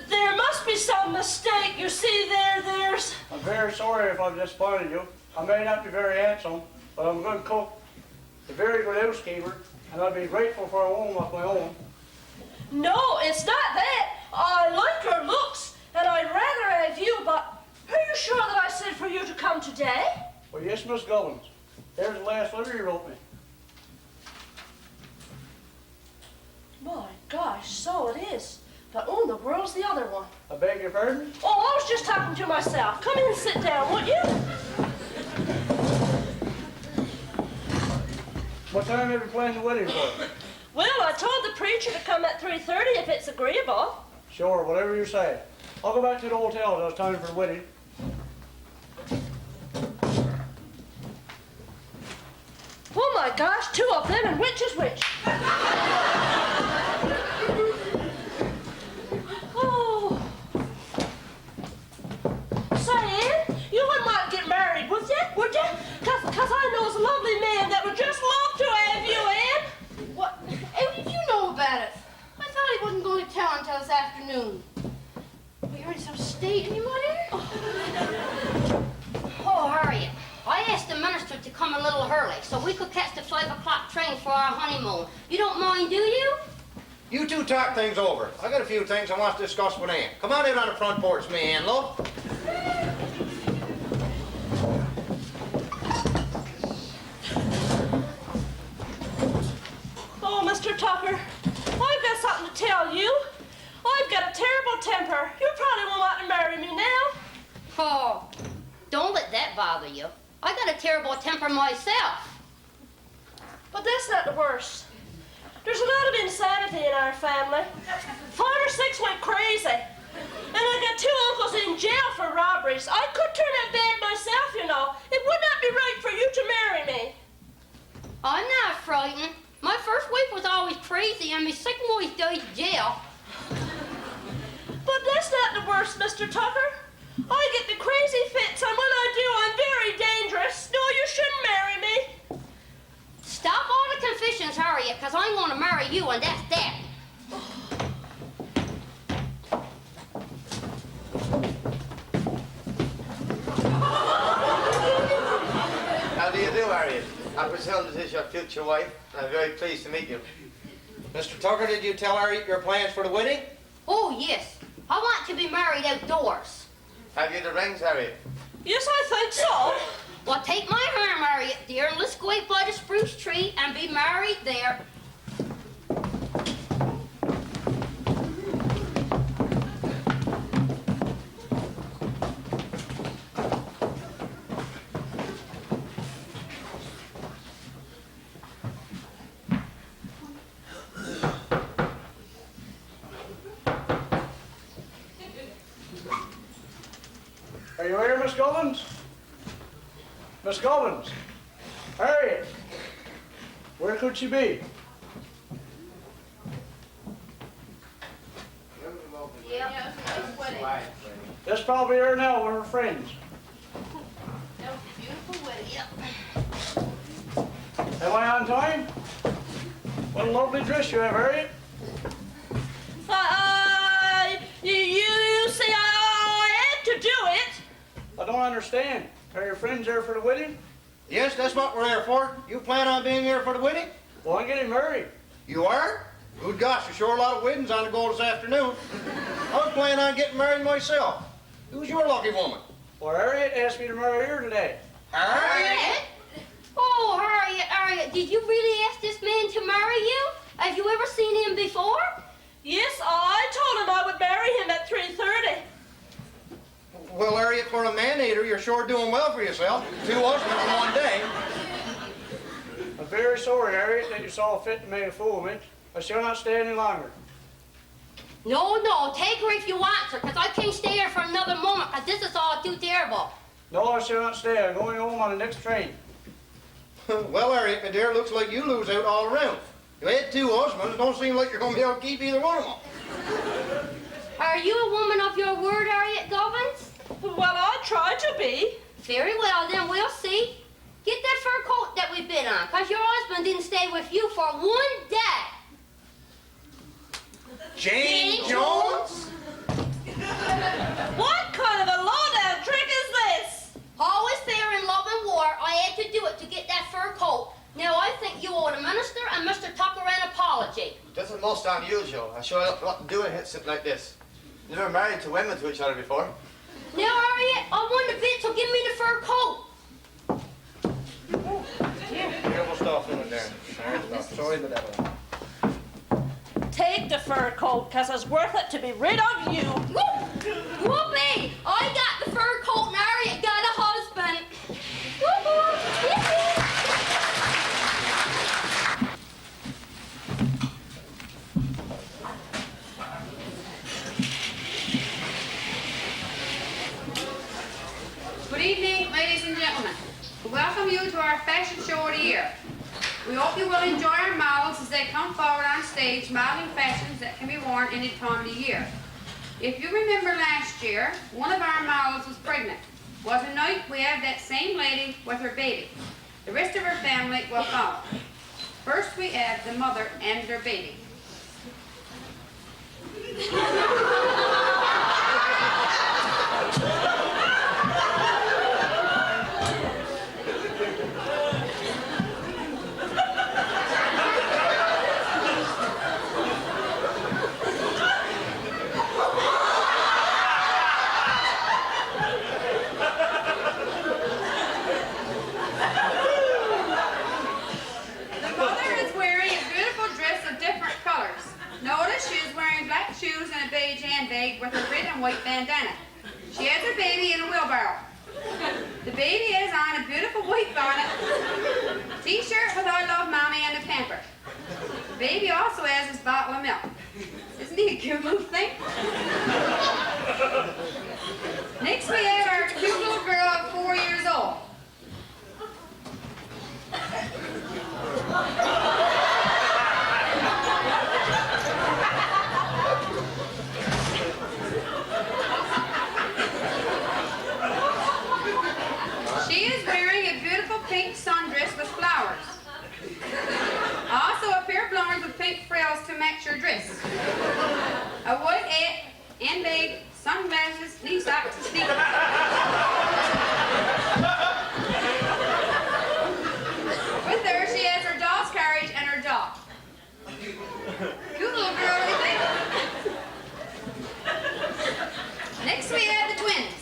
there must be some mistake. You see, there's... I'm very sorry if I've disappointed you. I may not be very handsome, but I'm a good cook, a very good housekeeper, and I'd be grateful for a home of my own. No, it's not that. I like your looks, and I'd rather have you, but are you sure that I said for you to come today? Well, yes, Miss Goins. There's the last letter you wrote me. My gosh, so it is. But who in the world's the other one? I beg your pardon? Oh, I was just talking to myself. Come in and sit down, won't you? What time have you planned the wedding for? Well, I told the preacher to come at 3:30 if it's agreeable. Sure, whatever you say. I'll go back to the hotel till it's time for the wedding. gosh, 2 of them, and which is which? Oh. Say, Ann, you wouldn't like to get married, would you? Cause I know a lovely man that would just love to have you, Ann. What? How did you know about it? I thought he wasn't going to town until this afternoon. We heard some state anymore there? Oh, Harriet, I asked the minister to come a little early so we could catch the 5 o'clock train for our honeymoon. You don't mind, do you? You two talk things over. I got a few things I want to discuss with Ann. Come on in on the front porch, me, Ann, love. Oh, Mr. Tucker, I've got something to tell you. I've got a terrible temper. You probably won't want to marry me now. Oh, don't let that bother you. I got a terrible temper myself. But that's not the worst. There's a lot of insanity in our family. 5 or 6 went crazy. And I got 2 uncles in jail for robberies. I could turn out bad myself, you know. It would not be right for you to marry me. I'm not frightened. My first wife was always crazy and my second wife died in jail. But that's not the worst, Mr. Tucker. I get the crazy fits, and when I do, I'm very dangerous. No, you shouldn't marry me. Stop all the confessions, Harriet, because I'm going to marry you, and that's that. How do you do, Harriet? I presume this is your future wife, and I'm very pleased to meet you. Mr. Tucker, did you tell Harriet your plans for the wedding? Oh, yes. I want to be married outdoors. Have you the rings, Harriet? Yes, I think so. Well, take my arm, Harriet, dear, and let's go out by the spruce tree and be married there. Are you here, Miss Gubbins? Miss Gubbins? Harriet? Where could she be? Yeah. That's probably her now with her friends. That was a beautiful wedding. Yep. Am I on time? What a lovely dress you have, Harriet. You see, I had to do it. I don't understand. Are your friends there for the wedding? Yes, that's what we're here for. You plan on being here for the wedding? Well, I'm getting married. You are? Good gosh, there's sure a lot of weddings on the go this afternoon. I was planning on getting married myself. Who's your lucky woman? Well, Harriet asked me to marry her today. Harriet? Oh, Harriet, did you really ask this man to marry you? Have you ever seen him before? Yes, I told him I would marry him at 3:30. Well, Harriet, for a man-eater, you're sure doing well for yourself. 2 husbands in one day. I'm very sorry, Harriet, that you saw fit to make a fool of me. I shall not stay any longer. No, take her if you want her, because I can't stay here for another moment, because this is all too terrible. No, I shall not stay. I'm going home on the next train. Well, Harriet, my dear, looks like you lose out all around. You had 2 husbands. It don't seem like you're going to be able to keep either one of them. Are you a woman of your word, Harriet Gubbins? Well, I try to be. Very well, then we'll see. Get that fur coat that we bid on, because your husband didn't stay with you for 1 day. Jane Jones? What kind of a low-down trick is this? Always fair in love and war, I had to do it to get that fur coat. Now, I think you owe the minister and Mr. Tucker an apology. This is most unusual. I sure don't know what to do in a something like this. Never married 2 women to each other before. Now, Harriet, I won the bid, so give me the fur coat. Beautiful stuff in there. Sorry about that one. Take the fur coat, because it's worth it to be rid of you. Whoopee! I got the fur coat and Harriet got a husband. Whoopee! Good evening, ladies and gentlemen. We welcome you to our fashion show of the year. We hope you will enjoy our models as they come forward on stage, modeling fashions that can be worn any time of the year. If you remember last year, one of our models was pregnant. Well, tonight we have that same lady with her baby. The rest of her family will follow. First we have the mother and her baby. Shoes and a beige handbag with a red and white bandana. She has her baby in a wheelbarrow. The baby has on a beautiful white bonnet, t-shirt with I love mommy and a pamper. The baby also has his bottle of milk. Isn't he a cute little thing? Next we have our cute little girl of 4 years old. Pink sundress with flowers. Also a pair of blowers with pink frills to match your dress. A white hat, handbag, sunglasses, knee socks, and sneakers. With her, she has her doll's carriage and her dog. Cute little girl, what do you think? Next we have the twins.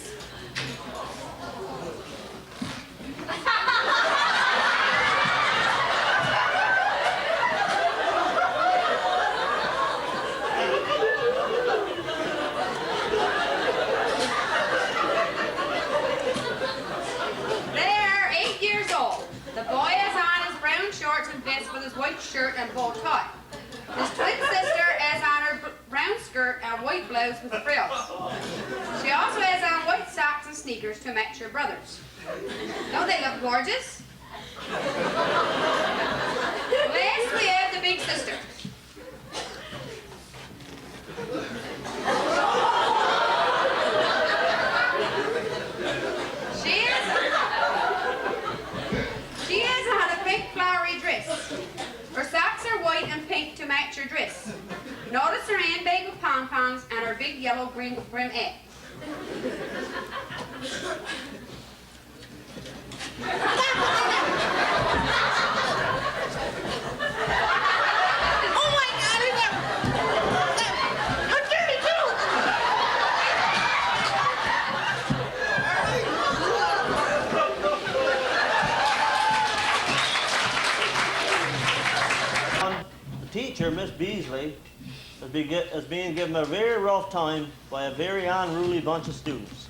With his white shirt and bow tie. His twin sister has on her brown skirt and white blouse with frills. She also has on white socks and sneakers to match her brothers. Don't they look gorgeous? Last we have the big sister. She has on a pink flowery dress. Her socks are white and pink to match her dress. Notice her handbag with pom-poms and her big yellow green brim hat. Oh my God! How dare you do? The teacher, Miss Beasley, is being given a very rough time by a very unruly bunch of students.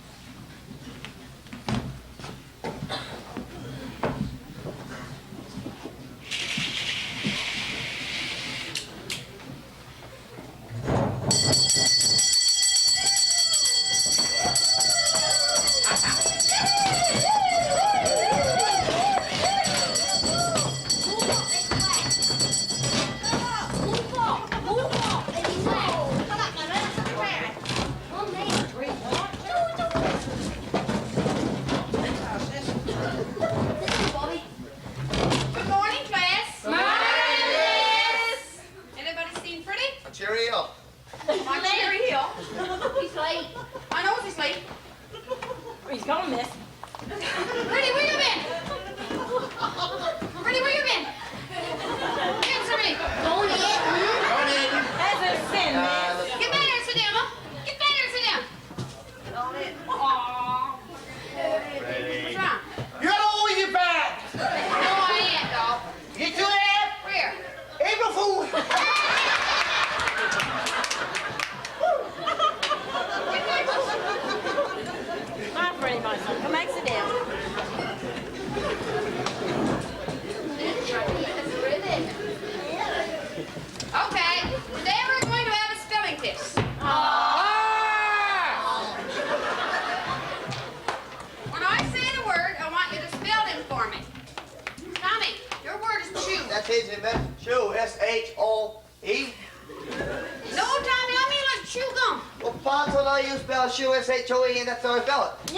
S-H-O-E? No, Tommy, I mean like chew gum. Well, Pa told I you spell shoe S-H-O-E and that's how I spell it.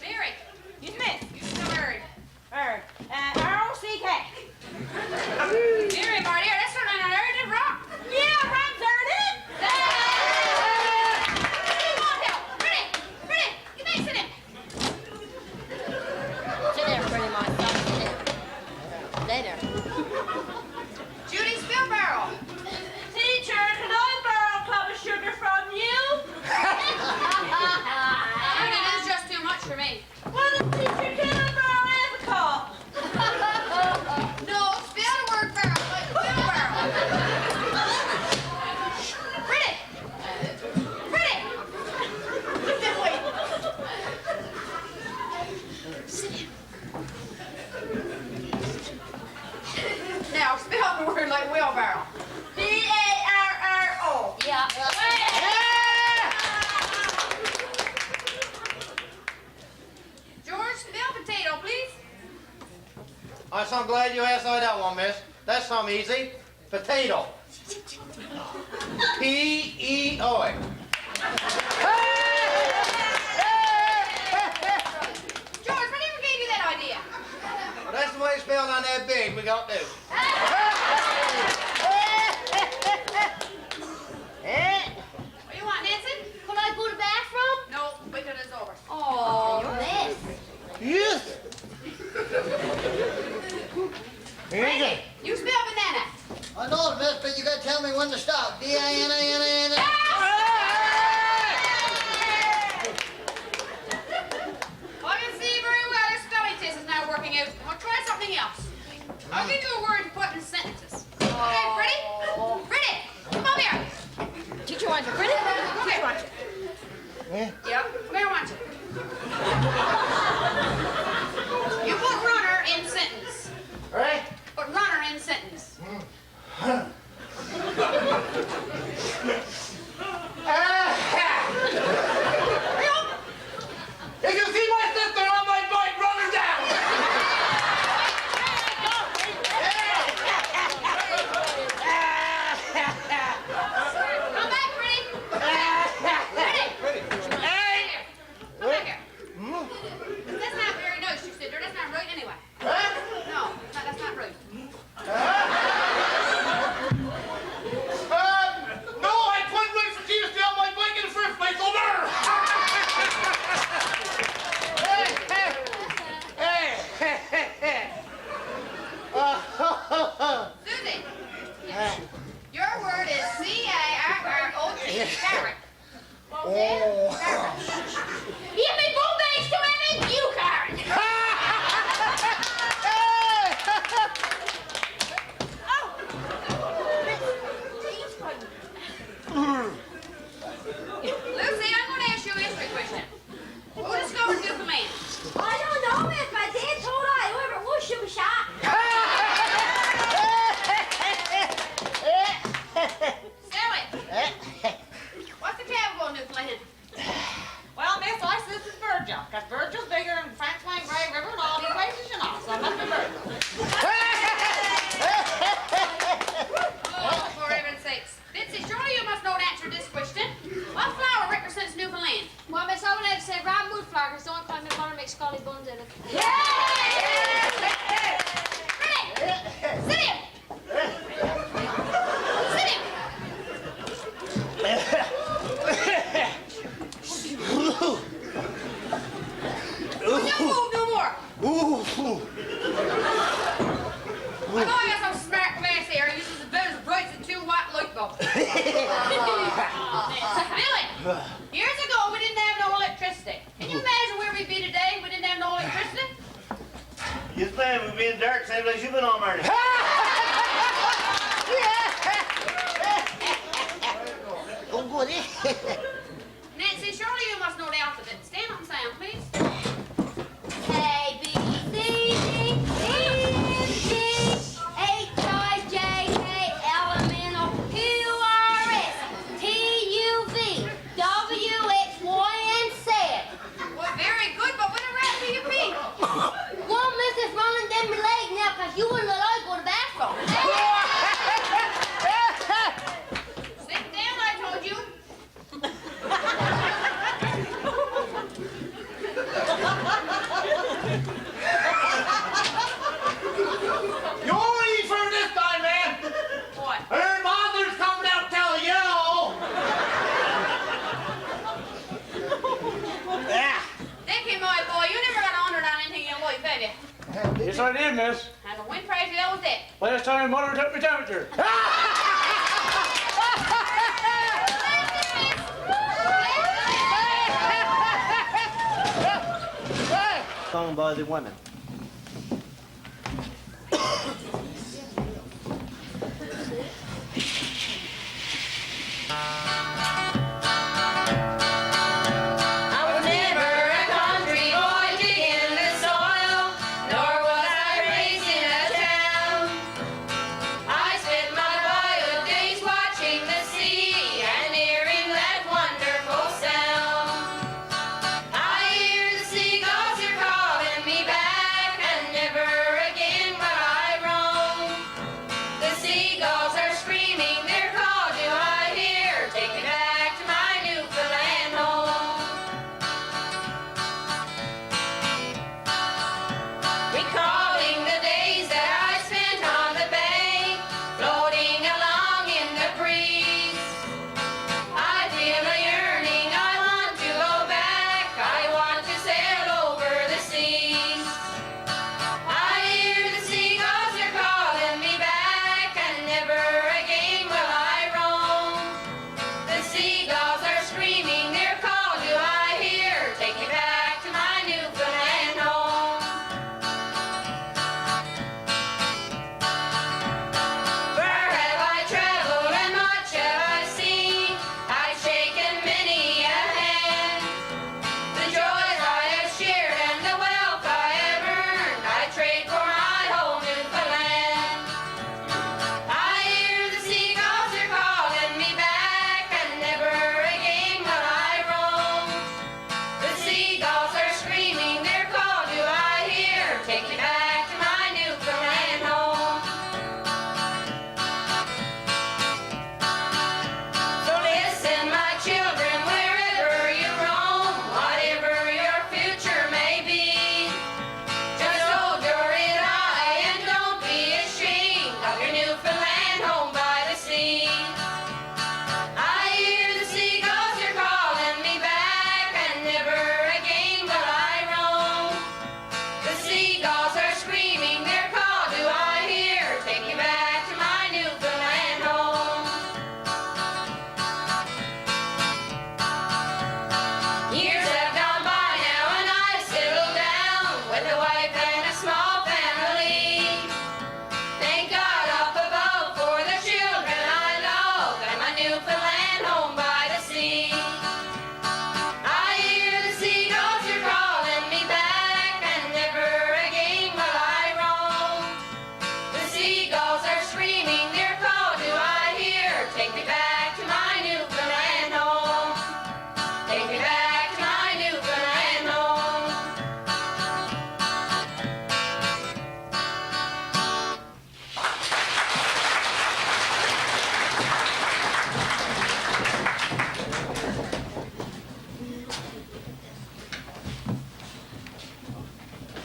Mary, you missed. You still heard. Heard. R-O-C-K. Mary, my dear, that's certainly not heard. It's wrong. Yeah, Ron's heard it. You want help? Pretty, pretty, you may sit in. Sit there, pretty much. Sit there. Stay there. Judy Spillbarrel. Teacher, can I borrow a cup of sugar from you? Honey, this is just too much for me. Well, teacher, can I borrow half a cup? No, spell the word barrel like wheelbarrow. Pretty, pretty. Look that way. Now, spell the word like wheelbarrow. B-A-R-R-O. Yeah. George, spell potato, please. I'm so glad you asked that one, miss. That's something easy. Potato. P-E-O. George, whatever gave you that idea? Well, that's the way it's spelled on that big. We got to do. What do you want, Nancy? Could I go to the bathroom? No, wait till it's over. Oh, miss. Yes. Randy, you spell banana. I know it, miss, but you gotta tell me when to stop. D-I-N-A-N-A-N-A. I can see very well your spelling test is not working out. I'll try something else. I'll give you a word and put in sentences. Okay, ready? Ready? Come over here. Teacher wants you. Pretty? Teacher wants you. Yeah? Yep, come here, wants you. You put runner in sentence. Right? Put runner in sentence. If you see my sister on my bike, run her down! Come back, Pretty. Pretty. Hey. Come back here. That's not very nice, you said. That's not right anyway. No, that's not right. No, I couldn't wait for you to stay on my bike in the first place. Over! Susie, your word is C-A-R-R-O-T, carrot. Carrot. Give me both eggs to make you carrot. Lucy, I'm going to ask you a history question. Who discovered Newfoundland? I don't know, miss. My dad told I whoever it was should be shot. Sally, what's the capital of Newfoundland? Well, miss, I says it's Virgil, because Virgil's bigger than Franklin, Gray River, and all these places, you know, so it must be Virgil. Oh, for heaven's sakes. Bitsy, surely you must know the answer to this question. What flower represents Newfoundland? Well, miss, I would have to say ramwood flower, because the only time my mother makes scully buns in it. Ready? Sit in. Sit in. Don't move no more. I know I got some smart glass here. He uses about as bright as a 2-watt light bulb. Billy, years ago we didn't have no electricity. Can you imagine where we'd be today if we didn't have no electricity? Yes, ma'am. We've been dark same place you've been on, Marty. Oh, goody. Nancy, surely you must know the alphabet. Stand up and sound, please. A, B, C, D, E, F, G, H, I, J, K, L, M, N, O, Q, R, S, T, U, V, W, X, Y, and Z. Well, very good, but what around do you be? Well, Miss, my mother took my temperature. Sung by the women.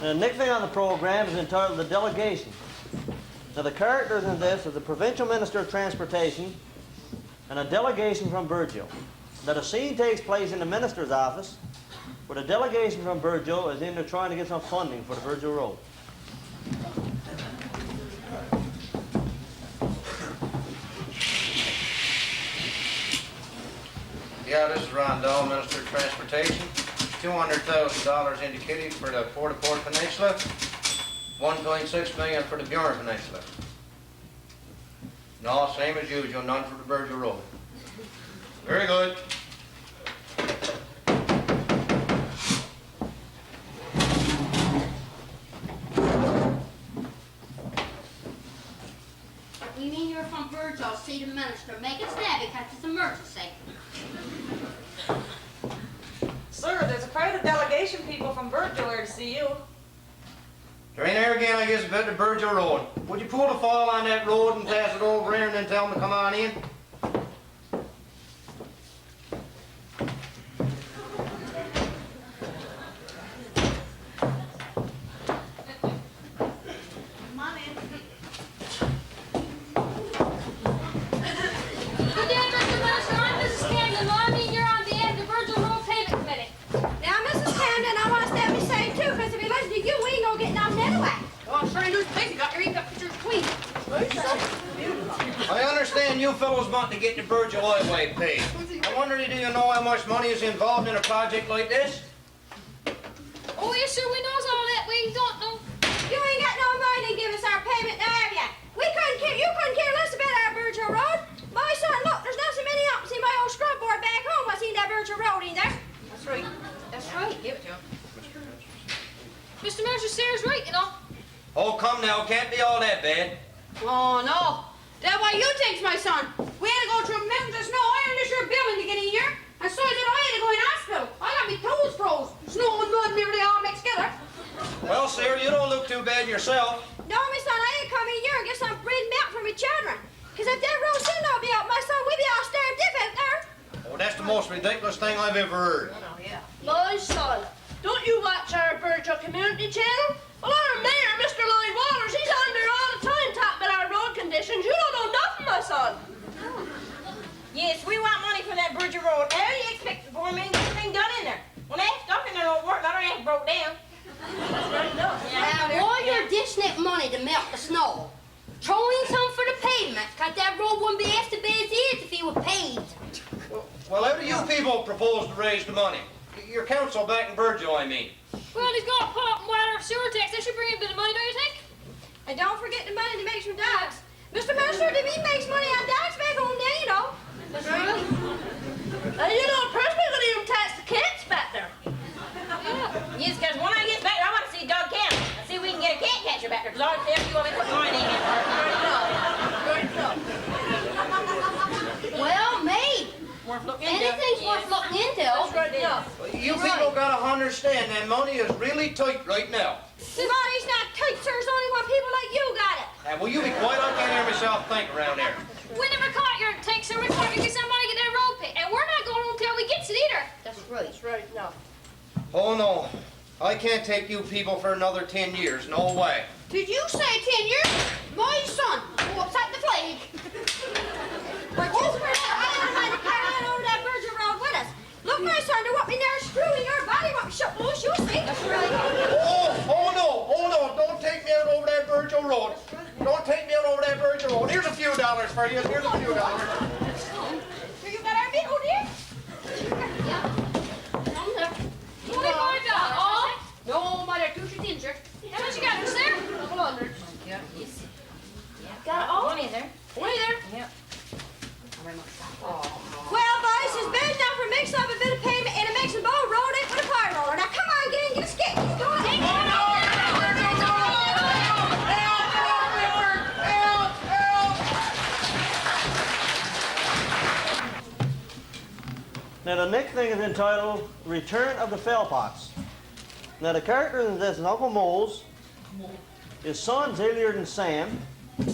The next thing on the program is entitled The Delegation. Now the characters in this are the Provincial Minister of Transportation and a delegation from Burgeo. Now the scene takes place in the Minister's office, where the delegation from Burgeo is in there trying to get some funding for the Burgeo Road. Yeah, this is Ron Dahl, Minister of Transportation. $200,000 indicated for the Port-au-Port Peninsula, $1.6 million for the Burin Peninsula. No, same as usual, none for the Burgeo Road. Very good. You mean you're from Burgeo, see the minister. Make it snap because it's an emergency. Sir, there's a crowd of delegation people from Burgeo here to see you. There ain't there again, I guess, about the Burgeo Road. Would you pull the file on that road and pass it over here and then tell them to come on in? Well, I'm sure you lose place. You got your pictures clean. understand you fellows want to get the Virgil Highway paid. I wonder, do you know how much money is involved in a project like this? Oh, yes, sir, we knows all that. We don't know. You ain't got no money to give us our payment now, have ya? You couldn't care less about our Virgil Road. My son, look, there's not so many ups in my old scrub board back home. I seen that Virgil Road in there. That's right. That's right. Give it to him. Mr. Mercer Sarah's right, you know. Oh, come now, can't be all that bad. Oh, no. That's why you takes my son. We had to go through mountains of snow iron this your building to get in here. And so did I had to go in hospital. I got me toes froze. Snow and mud nearly all mixed together. Well, Sarah, you don't look too bad yourself. No, my son, I ain't come in here and get some bread and milk for my children. Because if that road still not be out, my son, we be all staring dip out there. Oh, that's the most ridiculous thing I've ever heard. My son, don't you watch our Virgil Community Channel? Well, our mayor, Mr. Lloyd Waters, he's on there all the time talking about our road conditions. You don't know nothing, my son. Yes, we want money for that Virgil Road. How do you expect for me to get anything done in there? When that stuff in there don't work, that ain't broke down. Now, while you're dishing that money to melt the snow, throw in some for the pavement, cause that road wouldn't be as bad as it is if it was paved. Well, how do you people propose to raise the money? Your council back in Virgil, I mean. Well, he's got to put up water sewer tax. That should bring in a bit of money, don't you think? And don't forget the money to make some dogs. Mr. Mercer, did he makes money on dogs back home there, you know? That's right. And you know, personally, gonna even tax the cats back there. Yes, because when I get back there, I want to see Doug Campbell. And see if we can get a cat catcher back there, because I'll tell you what we put my name in. Well, maybe. Worth looking into. Anything's worth looking into. That's right enough. You people gotta understand that money is really tight right now. The money's not tight, sir. It's only when people like you got it. And will you be quiet? I can't hear myself think around there. We never caught your tank, sir. We caught you get somebody to get that road pit. And we're not going home until we gets it either. That's right. That's right enough. Oh, no. I can't take you people for another 10 years. No way. Did you say 10 years? My son will upset the flag. But just for that, I don't mind to carry on over that Virgil Road with us. Look, my son, there won't be no screw in your body won't shut loose, you see. That's right. Oh, no. Don't take me out over that Virgil Road. Don't take me out over that Virgil Road. Here's a few dollars for you. Here's a few dollars. So you got our vehicle, dear? $25. Oh, No, mother, two she's injured. how much you got there, sir? Couple hundred. Yeah, yes. Got it all? 20 there. 20 there. Yep. Well, boys, it's bad enough for mix up a bit of payment and it makes a bold road in with a car roller. Now, come on, get in, get a skate. Go on. Now the next thing is entitled Return of the Philpotts. Now the characters in this is Uncle Moles, his sons Hilliard and Sam, the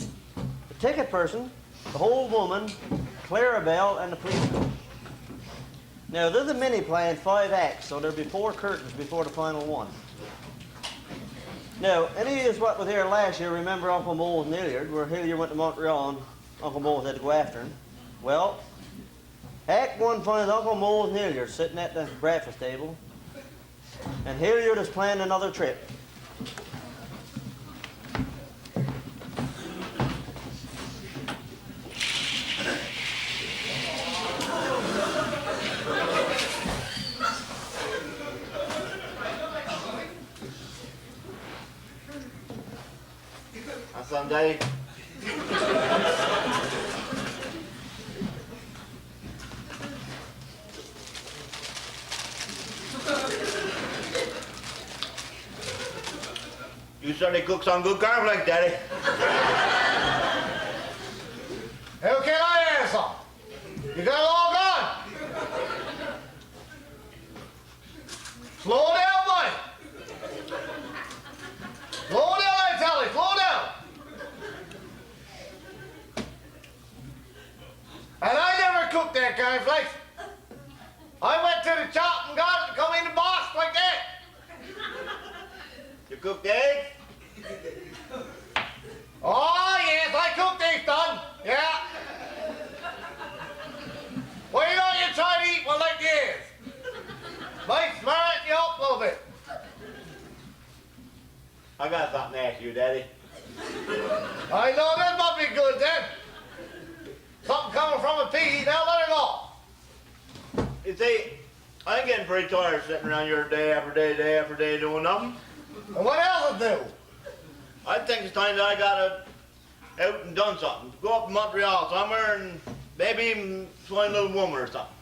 ticket person, the whole woman, Clarabelle, and the policeman. Now this is a mini play in 5 acts, so there'll be 4 curtains before the final one. Now, any of you what was here last year remember Uncle Moles and Hilliard, where Hilliard went to Montreal and Uncle Moles had to go after him. Well, Act 1 finds Uncle Moles and Hilliard sitting at the breakfast table, and Hilliard is planning another trip. That's some Daddy. You certainly cook some good cornflakes, Daddy. How can I answer? You got it all gone. Slow down, buddy. Slow down, I tell you. Slow down. And I never cooked that cornflakes. I went to the shop and got it and come in the box like that. You cooked eggs? Oh, yes, I cooked these, son. Yeah. Well, you know, you try to eat one like this. Might smart you up a little bit. I got something to ask you, Daddy. I know this must be good, then. me. Now let her go. You see, I'm getting pretty tired sitting around here day after day doing nothing. And what else to do? I think it's time that I got out and done something. Go up to Montreal somewhere and maybe even find a little woman or something.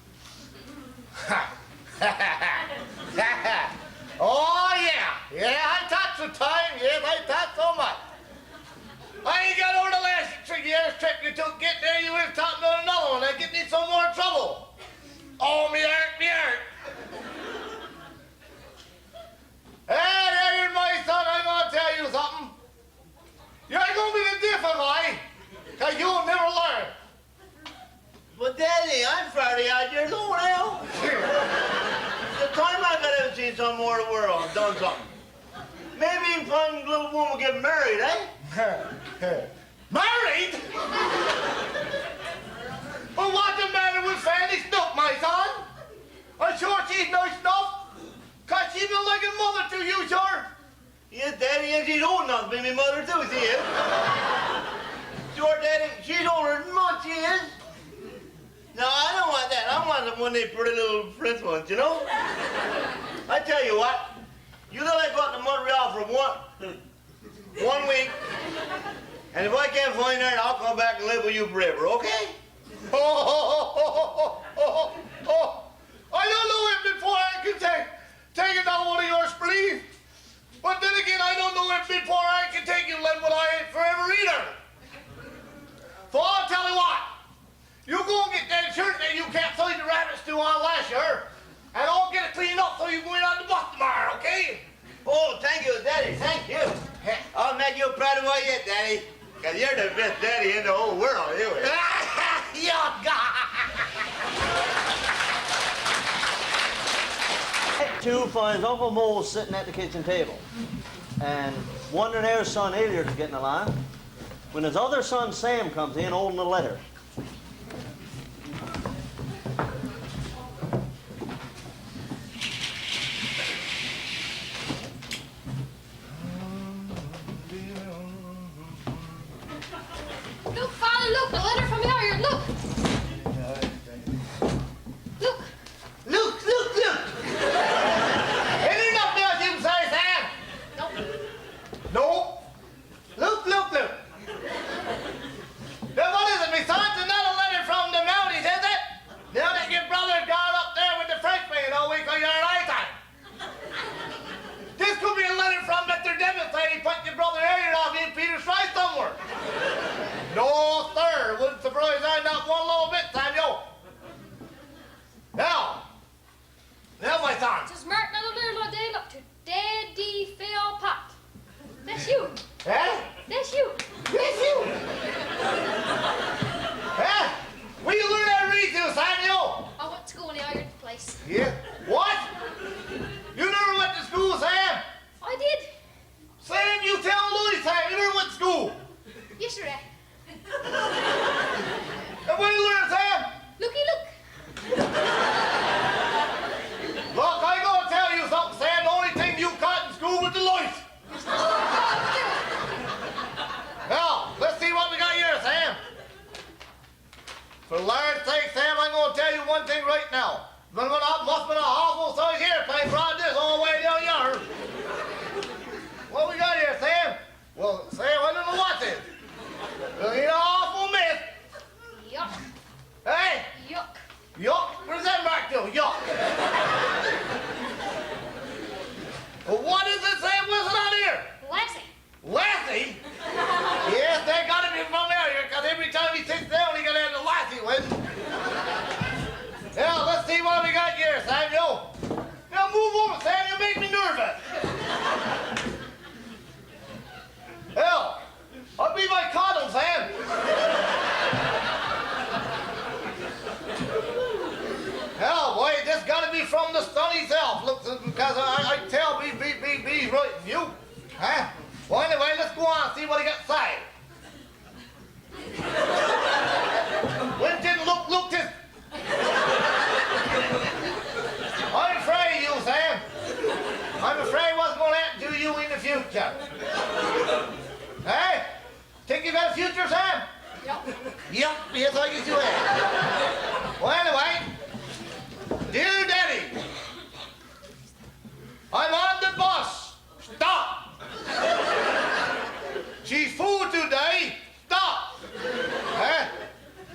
Oh, yeah. Yeah, I thought so time. Yes, I thought so much. I ain't got over the last 3 years trip you took. Get there, you was talking about another one. That get me some more trouble. Oh, me heart, me heart. Hey, there, my son, I'm gonna tell you something. You ain't gonna be the difficult, cause you'll never learn. But Daddy, I'm 30 odd years old now. The time I got out and seen some more of the world, done something. Maybe even find a little woman get married, eh? Married? Well, what's the matter with Fanny Snook, my son? I'm sure she's nice enough. Cause she's been like a mother to you, sure. Yes, Daddy, and she's old enough to be my mother too, she is. Sure, Daddy, she's older than much, she is. No, I don't want that. I want one of these pretty little French ones, you know? I tell you what, you let me go out to Montreal for one week, and if I can't find her, I'll come back and live with you forever, okay? I don't know him before I can take it down one of your spleens. But then again, I don't know him before I can take you live what I ain't forever either. So I'll tell you what. You go and get that shirt that you can't find the rabbit stew on last year, and I'll get it cleaned up so you can go in on the bus tomorrow, okay? Oh, thank you, Daddy, thank you. I'll make you proud of what yet, Daddy. Because you're the best daddy in the whole world, you are. Two finds Uncle Mole sitting at the kitchen table and wondering how his son Elliot is getting along when his other son Sam comes in holding a letter. Look, Father, look, a letter from Elliot, look. Look! Ain't nothing else you can say, Sam? Nope. No. Look. Now what is it, me son? It's not a letter from the mounties, is it? Now that your brother's gone up there with the Frenchman all week on your lifetime. This could be a letter from Mr. Devon saying he put your brother Elliot off in Peter's Strike somewhere. No, sir. Wouldn't surprise I not one little bit, Samuel. Now, my son. Just mark another little day up to Daddy Phil Pot. That's you. Eh? That's you. Yes, you. Eh? Will you learn how to read, you, Samuel? I went to school in the Iron place. Yeah. What? You never went to school, Sam? I did. Sam, you tell Louis, Sam, you never went to school. Yesterday. And what did you learn, Sam? Looky, look. Look, I gonna tell you something, Sam. The only thing you caught in school was the lights. Now, let's see what we got here, Sam. For the Lord's sake, Sam, I'm gonna tell you one thing right now. Must have been a awful size airplane brought this all the way down yonder. What we got here, Sam? Well, Sam, I don't know what's it. It'll be an awful mess. Yuck. Hey? Yuck. Yuck? What does that mark do? Yuck. Well, what is it, Sam? What's it on here? Lassie. Lassie? Yes, they gotta be from area, because every time he sits down, he gotta have the lassie with him. Now, let's see what we got here, Samuel. Now, move over, Sam. You make me nervous. Hell, I'll be my condom, Sam. Hell, boy, this gotta be from the sun himself. Look, because I tell be right you. Huh? Well, anyway, let's go on and see what he got inside. When didn't look this. I'm afraid of you, Sam. I'm afraid what's going to happen to you in the future. Hey? Think you got a future, Sam? Yup. Yep, yes, I guess you have. Well, anyway, dear Daddy, I'm on the bus. Stop. She's full today. Stop.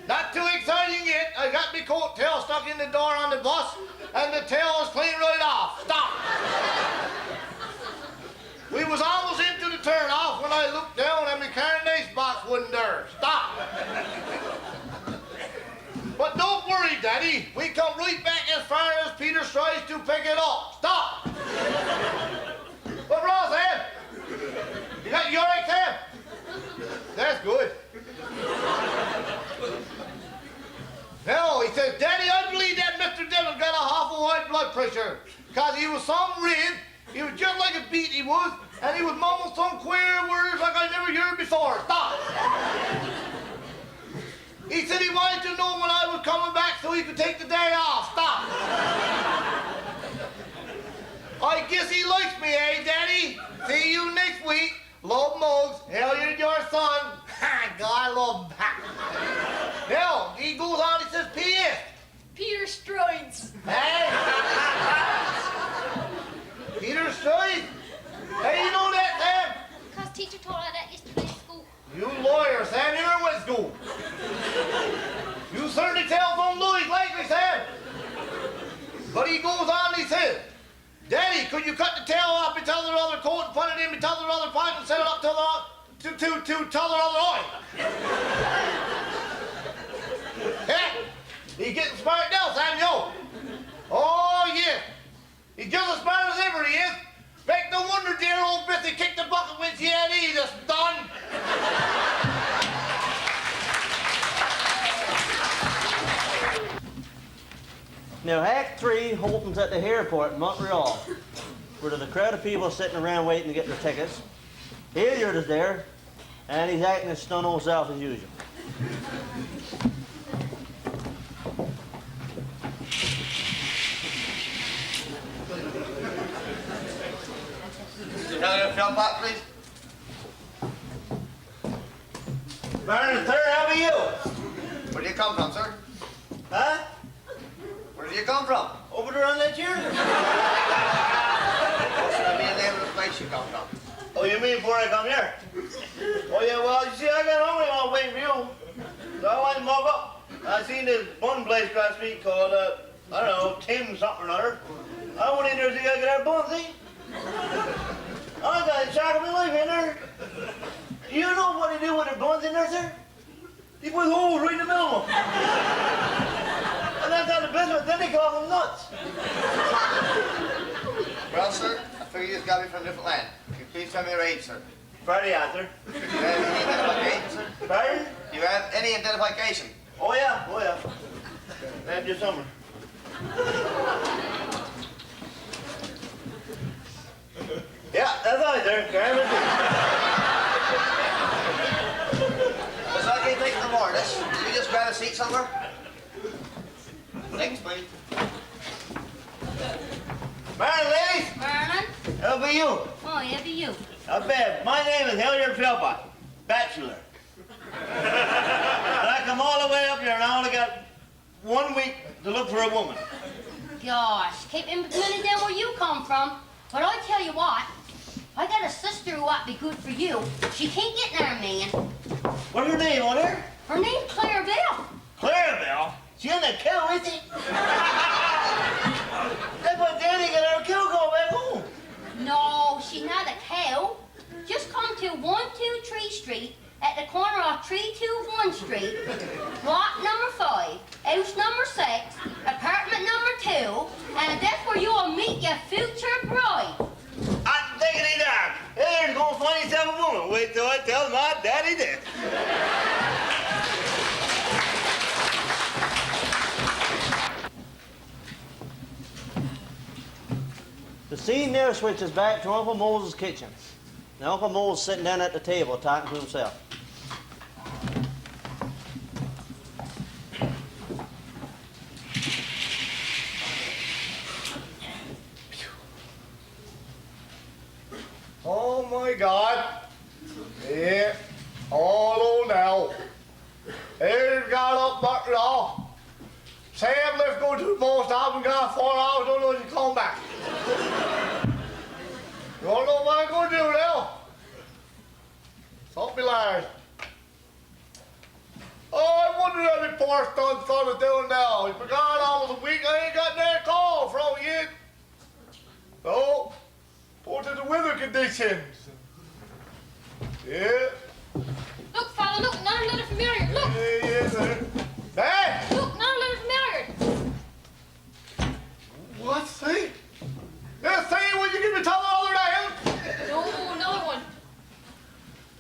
Not too exciting yet. I got me coat tail stuck in the door on the bus, and the tail was clean right off. Stop. We was almost into the turnoff when I looked down and my carnation box wasn't there. Stop. But don't worry, Daddy. We come right back as far as Peter tries to pick it up. Stop. What's wrong, Sam? You all right, Sam? That's good. No, he says, Daddy, I believe that Mr. Dillon got a awful high blood pressure. Because he was some red, he was just like a beat he was, and he was mumbling some queer words like I never heard before. Stop. He said he wanted to know when I was coming back so he could take the day off. Stop. I guess he likes me, eh, Daddy? See you next week. Love Mose. Hell, you're your son. God, I love him. Now, he goes on, he says, P.S. Peter Stroids. Hey? Peter Stroids? Hey, you know that, Sam? Because teacher told her that yesterday in school. You lawyer, Sam. You never went to school. You certainly tell from Louis likely, Sam. But he goes on and he says, Daddy, could you cut the tail off me t'other other coat and put it in me t'other other pipe and set it up to t'other other oil? Hey, he's getting smart now, Samuel. Oh, yeah. He's just as smart as ever, he is. Make no wonder dear old Bitsy kicked the bucket when she had E, this done. Now, Act 3 opens at the airport in Montreal, where there's a crowd of people sitting around waiting to get their tickets. Hilliard is there, and he's acting his stunned old self as usual. Another film back, please. Vernon, sir, how are you? Where do you come from, sir? Huh? Where do you come from? Over there on that chair? What's the name of the place you come from? Oh, you mean before I come here? Oh, yeah, well, you see, I got hungry while waiting for you. So I went and woke up. I seen this bun place across the street called, I don't know, Tim something or another. I went in there to see if I could have buns, see? I got a shock of my life in there. Do you know what they do with their buns in there, sir? They put holes right in the middle of them. And that's not the business, then they call them nuts. Well, sir, I figure you've got me from a different land. Can you please tell me your age, sir? Friday answer. Do you have any identification, sir? Pardon? Do you have any identification? Oh, yeah, oh, yeah. After summer. Yeah, that's all right there. So I can't take no more of this. Can you just grab a seat somewhere? Thanks, please. Morning, ladies. Vernon? How be you? Oh, yeah, be you. Not bad. My name is Hilliard Philpott, bachelor. And I come all the way up here and I only got 1 week to look for a woman. Gosh, keep in minute down where you come from. But I tell you what, I got a sister who ought to be good for you. She can't get near a man. What's her name on her? Her name's Clarabelle. Clarabelle? She on that cow, is it? That's why Daddy got our cow going back home. No, she's not a cow. Just come to 123 Street at the corner of 321 Street, block number 5, house number 6, apartment number 2, and that's where you will meet your future bride. I'm taking it down. Here's gonna find himself a woman. Wait till I tell my daddy this. The scene now switches back to Uncle Mose's kitchen. Now Uncle Mose sitting down at the table talking to himself. Oh my God. Yeah. All on now. Here's got up bucket all Sam, let's go to the post office. Got 4 hours. Don't know if you come back. You don't know what I'm going to do now? Something liars. Oh, I wonder how the poor son is doing now. He's been gone almost a week. I ain't got no call from you yet. Oh, poor to the weather conditions. Yeah. Look, fella, look, another letter from Marriott. Look. Yeah, sir. Hey! Look, another letter from Marriott. What? See? Yeah, see what you give me time all the time? No, another one.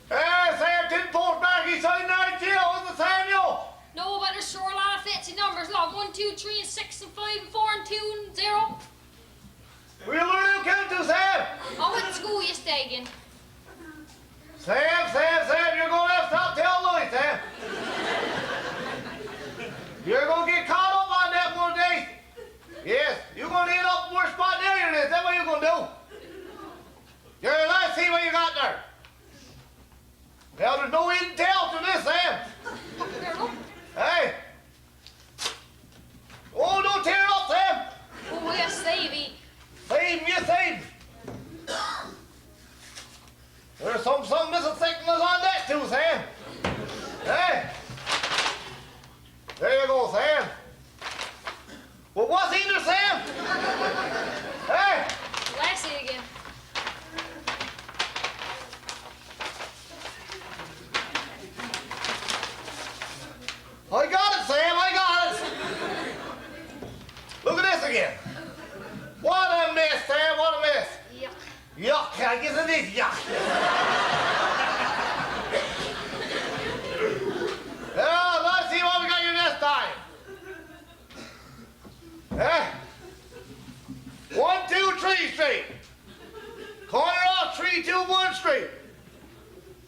Hey, Sam didn't post back. He signed 9 Isn't it Samuel? No, but there's sure a lot of fancy numbers. Like 1, 2, 3, and 6, and 5, and 4, and 2, and 0. Will you learn how to count to, Sam? I went to school yesterday again. Sam, you're going to have to stop telling Louis, Sam. You're going to get caught up on that one day. Yes, you're going to end up worse spot than you is. That's what you're going to do. Here, let's see what you got there. Now, there's no eating tell to this, Sam. Hey. Oh, don't tear it up, Sam. Oh, yes, Savey. Save, you save. There's some missing sickness on that too, Sam. Hey. There you go, Sam. Well, what's in there, Sam? Hey. Lassie again. I got it, Sam, I got it. Look at this again. What a mess, Sam, what a mess. Yuck. Yuck, I guess it is yuck. Now, let's see what we got here this time. Eh? 1, 2, 3 Street. Corner off 321 Street.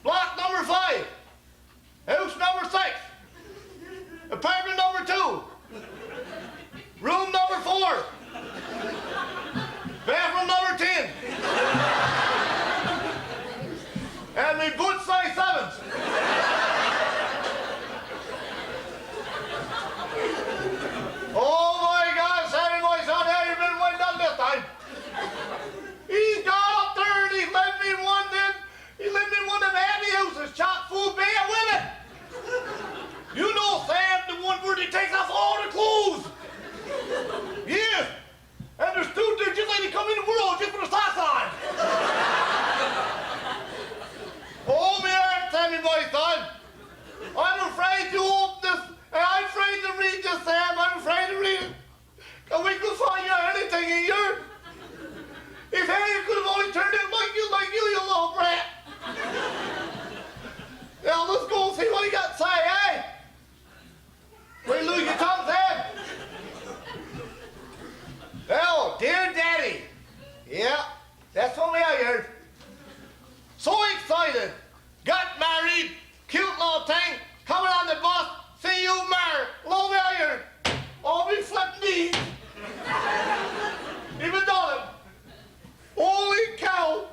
Block number 5. House number 6. Apartment number 2. Room number 4. Bathroom number 10. And me boot size 7s. Oh my God, Sammy, my son, how you been waiting on this time? He's gone up there and he's left me one of them happy houses, chock full bay of women. You know, Sam, the one where he takes off all the clothes. Yeah. And there's 2 there just like they come in the world just for the socks on. Oh, me heart, Sammy, my son. I'm afraid to open this, and I'm afraid to read this, Sam. I'm afraid to read it. And we could find you anything in here. If Harry could have only turned out like you, you little brat. Now, let's go see what he got to say, eh? Where you lose your tongue, Sam? Oh, dear Daddy. Yeah, that's what we are here. So excited. Got married. Cute little thing. Coming on the bus. See you married. Love me here. I'll be flipping these. Even done it. Holy cow.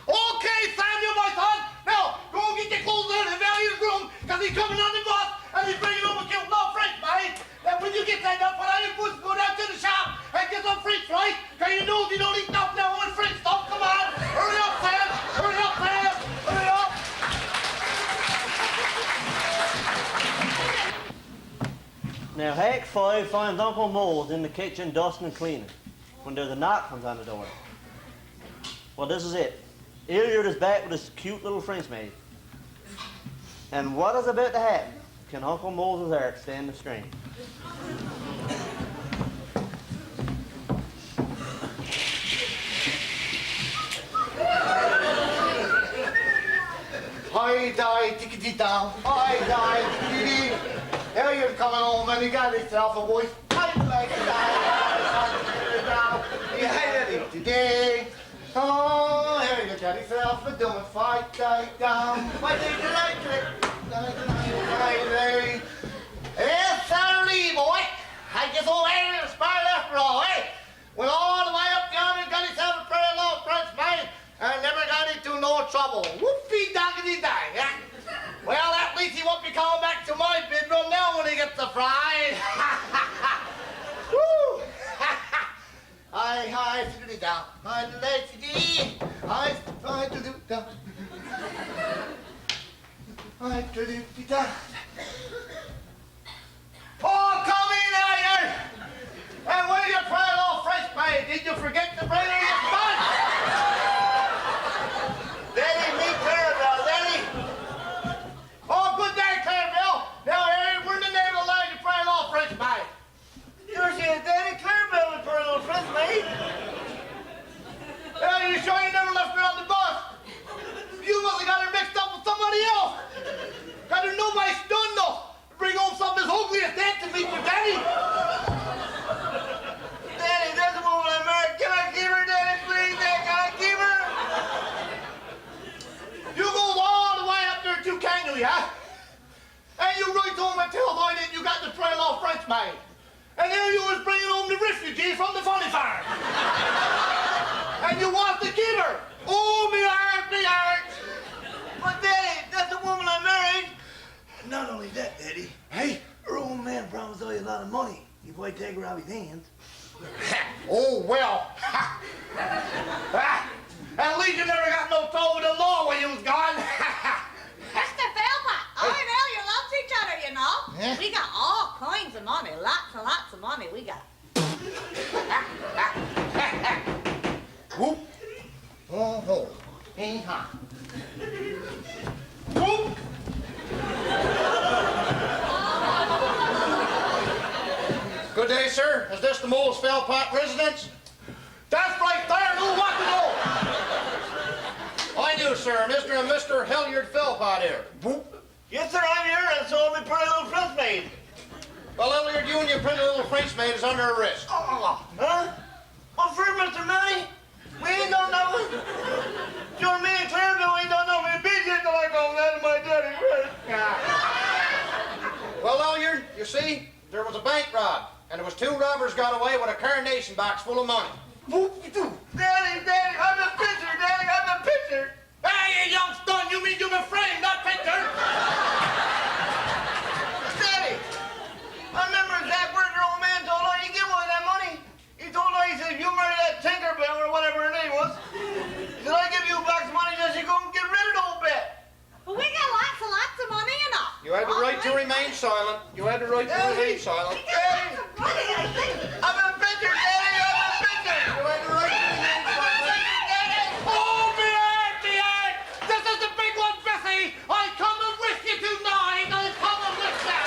Okay, Samuel, my son. Now, go and get your clothes out of the value's room, because he's coming on the bus, and he's bringing home a cute little French maid. Then when you get that up, what I supposed to go down to the shop and get some French fries, because you know they don't eat nothing now with French stuff. Come on. Hurry up, Sam. Hurry up, Sam. Hurry up. Now, Hack 5 finds Uncle Moles in the kitchen dusting and cleaning when there's a knock comes on the door. Well, this is it. Hilliard is back with his cute little French maid. And what is about to happen? Can Uncle Moses Eric stand the strain? Hi, die, tickety down. Hi, die, tickety. Hilliard's coming home and he got himself a voice. Hi, like down. He had it today. Oh, Hilliard got himself a doing fight, die, down. Why did you like it? It's Saturday, boy. I guess old Henry was smart after all, eh? Went all the way up yonder and got himself a pretty little French maid and never got into no trouble. Whoopie doggity dang, eh? Well, at least he won't be coming back to my bedroom now when he gets the fry. I do it down. I let it I do it down. I do it down. Oh, come in here! And where you pray old French maid? Did you forget to bring her your sponge? Daddy, me Clarabelle, Daddy. Oh, good day, Clarabelle. Now, Harry, we're in the name of the Lord to pray old French maid. You're saying Daddy Clarabelle is for a little French maid. Are you sure you never left her on the bus? You must have got her mixed up with somebody else. Got her nobody's done though. Bring home something as ugly as that to meet your daddy. Daddy, that's the woman I married. Can I keep her, Daddy, please? Daddy, can I keep her? You go all the way up there to Kangaroo, huh? And you write home and tell Lloyd that you got the trail off French maid. And there you was bringing home the refugee from the funny farm. And you want to keep her. Oh, me heart, me heart. But Daddy, that's the woman I married. Not only that, Daddy. Hey, her old man promised you a lot of money if I take her out of his hands. Oh, well. At least you never got no trouble with the law when you was gone. Mr. Philpott, I know you loved each other, you know. Yeah. We got all kinds of money, lots and lots of money we got. Whoop. Oh, oh. Hee-haw. Whoop. Good day, sir. Is this the Moles Philpott residence? That's right there. Who want to know? I do, sir. Mr. and Mr. Hilliard Philpott here. Yes, sir, I'm here, and so I'm a pretty little French maid. Well, Hilliard, you and your pretty little French maid is under arrest. Huh? Well, for Mr. Manny, we ain't done nothing. Sure, me and Clarabelle ain't done nothing. Big hit till I go out of my daddy, right? Well, Hilliard, you see, there was a bank rob, and there was 2 robbers got away with a carnation box full of money. Daddy, Daddy, I'm a pitcher, Daddy, I'm a pitcher. Hey, you young stun, you mean you've been framed, not pictured? Daddy, I remember exact words your old man told her. You give away that money. He told her, he said, you marry that Tinkerbell or whatever her name was. He said, I give you a box of money just so you go and get rid of the old bet. Well, we got lots and lots of money, you know. You had the right to remain silent. You had the right to remain silent. Daddy, I'm a pitcher, Daddy, I'm a pitcher. You had the right to remain silent. Oh, me heart, this is the big one, Bessie. I'm coming with you tonight. I'm coming with you.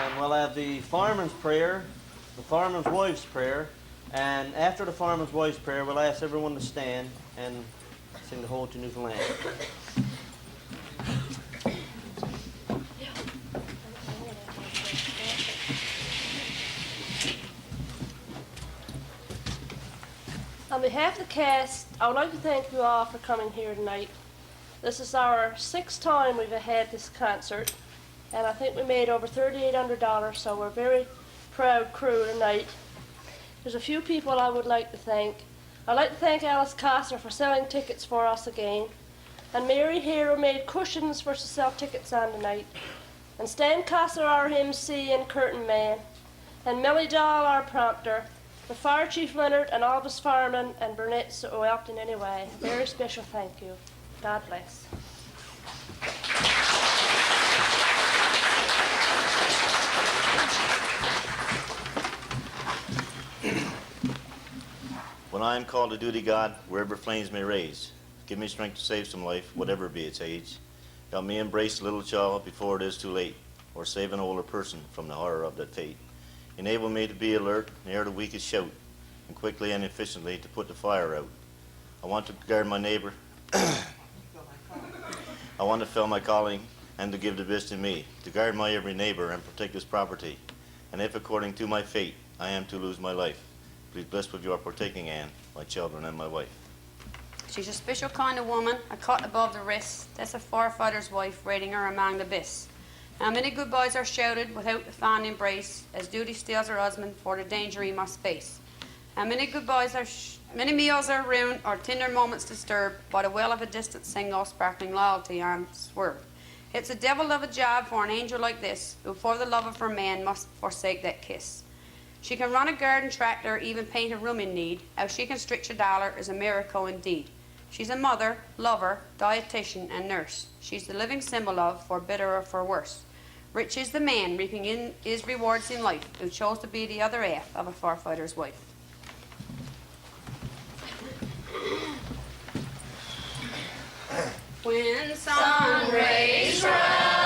And we'll have the fireman's prayer, the fireman's wife's prayer, and after the fireman's wife's prayer, we'll ask everyone to stand and sing the Ode to Newfoundland. On behalf of the cast, I would like to thank you all for coming here tonight. This is our 6th time we've had this concert, and I think we made over $3,800, so we're a very proud crew tonight. There's a few people I would like to thank. I'd like to thank Alice Coster for selling tickets for us again, and Mary here who made cushions for us to sell tickets on tonight, and Stan Coster, our MC and curtain man, and Millie Dahl, our prompter, the Fire Chief Leonard, and all of his firemen, and Burnett who helped in any way. A very special thank you. God bless. When I am called to duty, God, wherever flames may raise, give me strength to save some life, whatever be its age. Help me embrace the little child before it is too late, or save an older person from the horror of that fate. Enable me to be alert, near the weakest shout, and quickly and efficiently to put the fire out. I want to guard my neighbor. I want to fill my calling and to give the best in me, to guard my every neighbor and protect his property. And if according to my fate I am to lose my life, please bless with your partaking, Anne, my children and my wife. She's a special kind of woman, a cut above the rest. That's a firefighter's wife, rating her among the best. How many goodbyes are shouted without the fond embrace, as duty steals her husband for the danger he must face. How many goodbyes are many meals are ruined, or tender moments disturbed by the well of a distant single sparkling loyalty and swerve. It's a devil of a job for an angel like this, who for the love of her man must forsake that kiss. She can run a garden tractor, even paint a room in need. How she can stretch $1 is a miracle indeed. She's a mother, lover, dietitian, and nurse. She's the living symbol of, for better or for worse. Rich is the man reaping in his rewards in life, who chose to be the other half of a firefighter's wife. When sun rays rise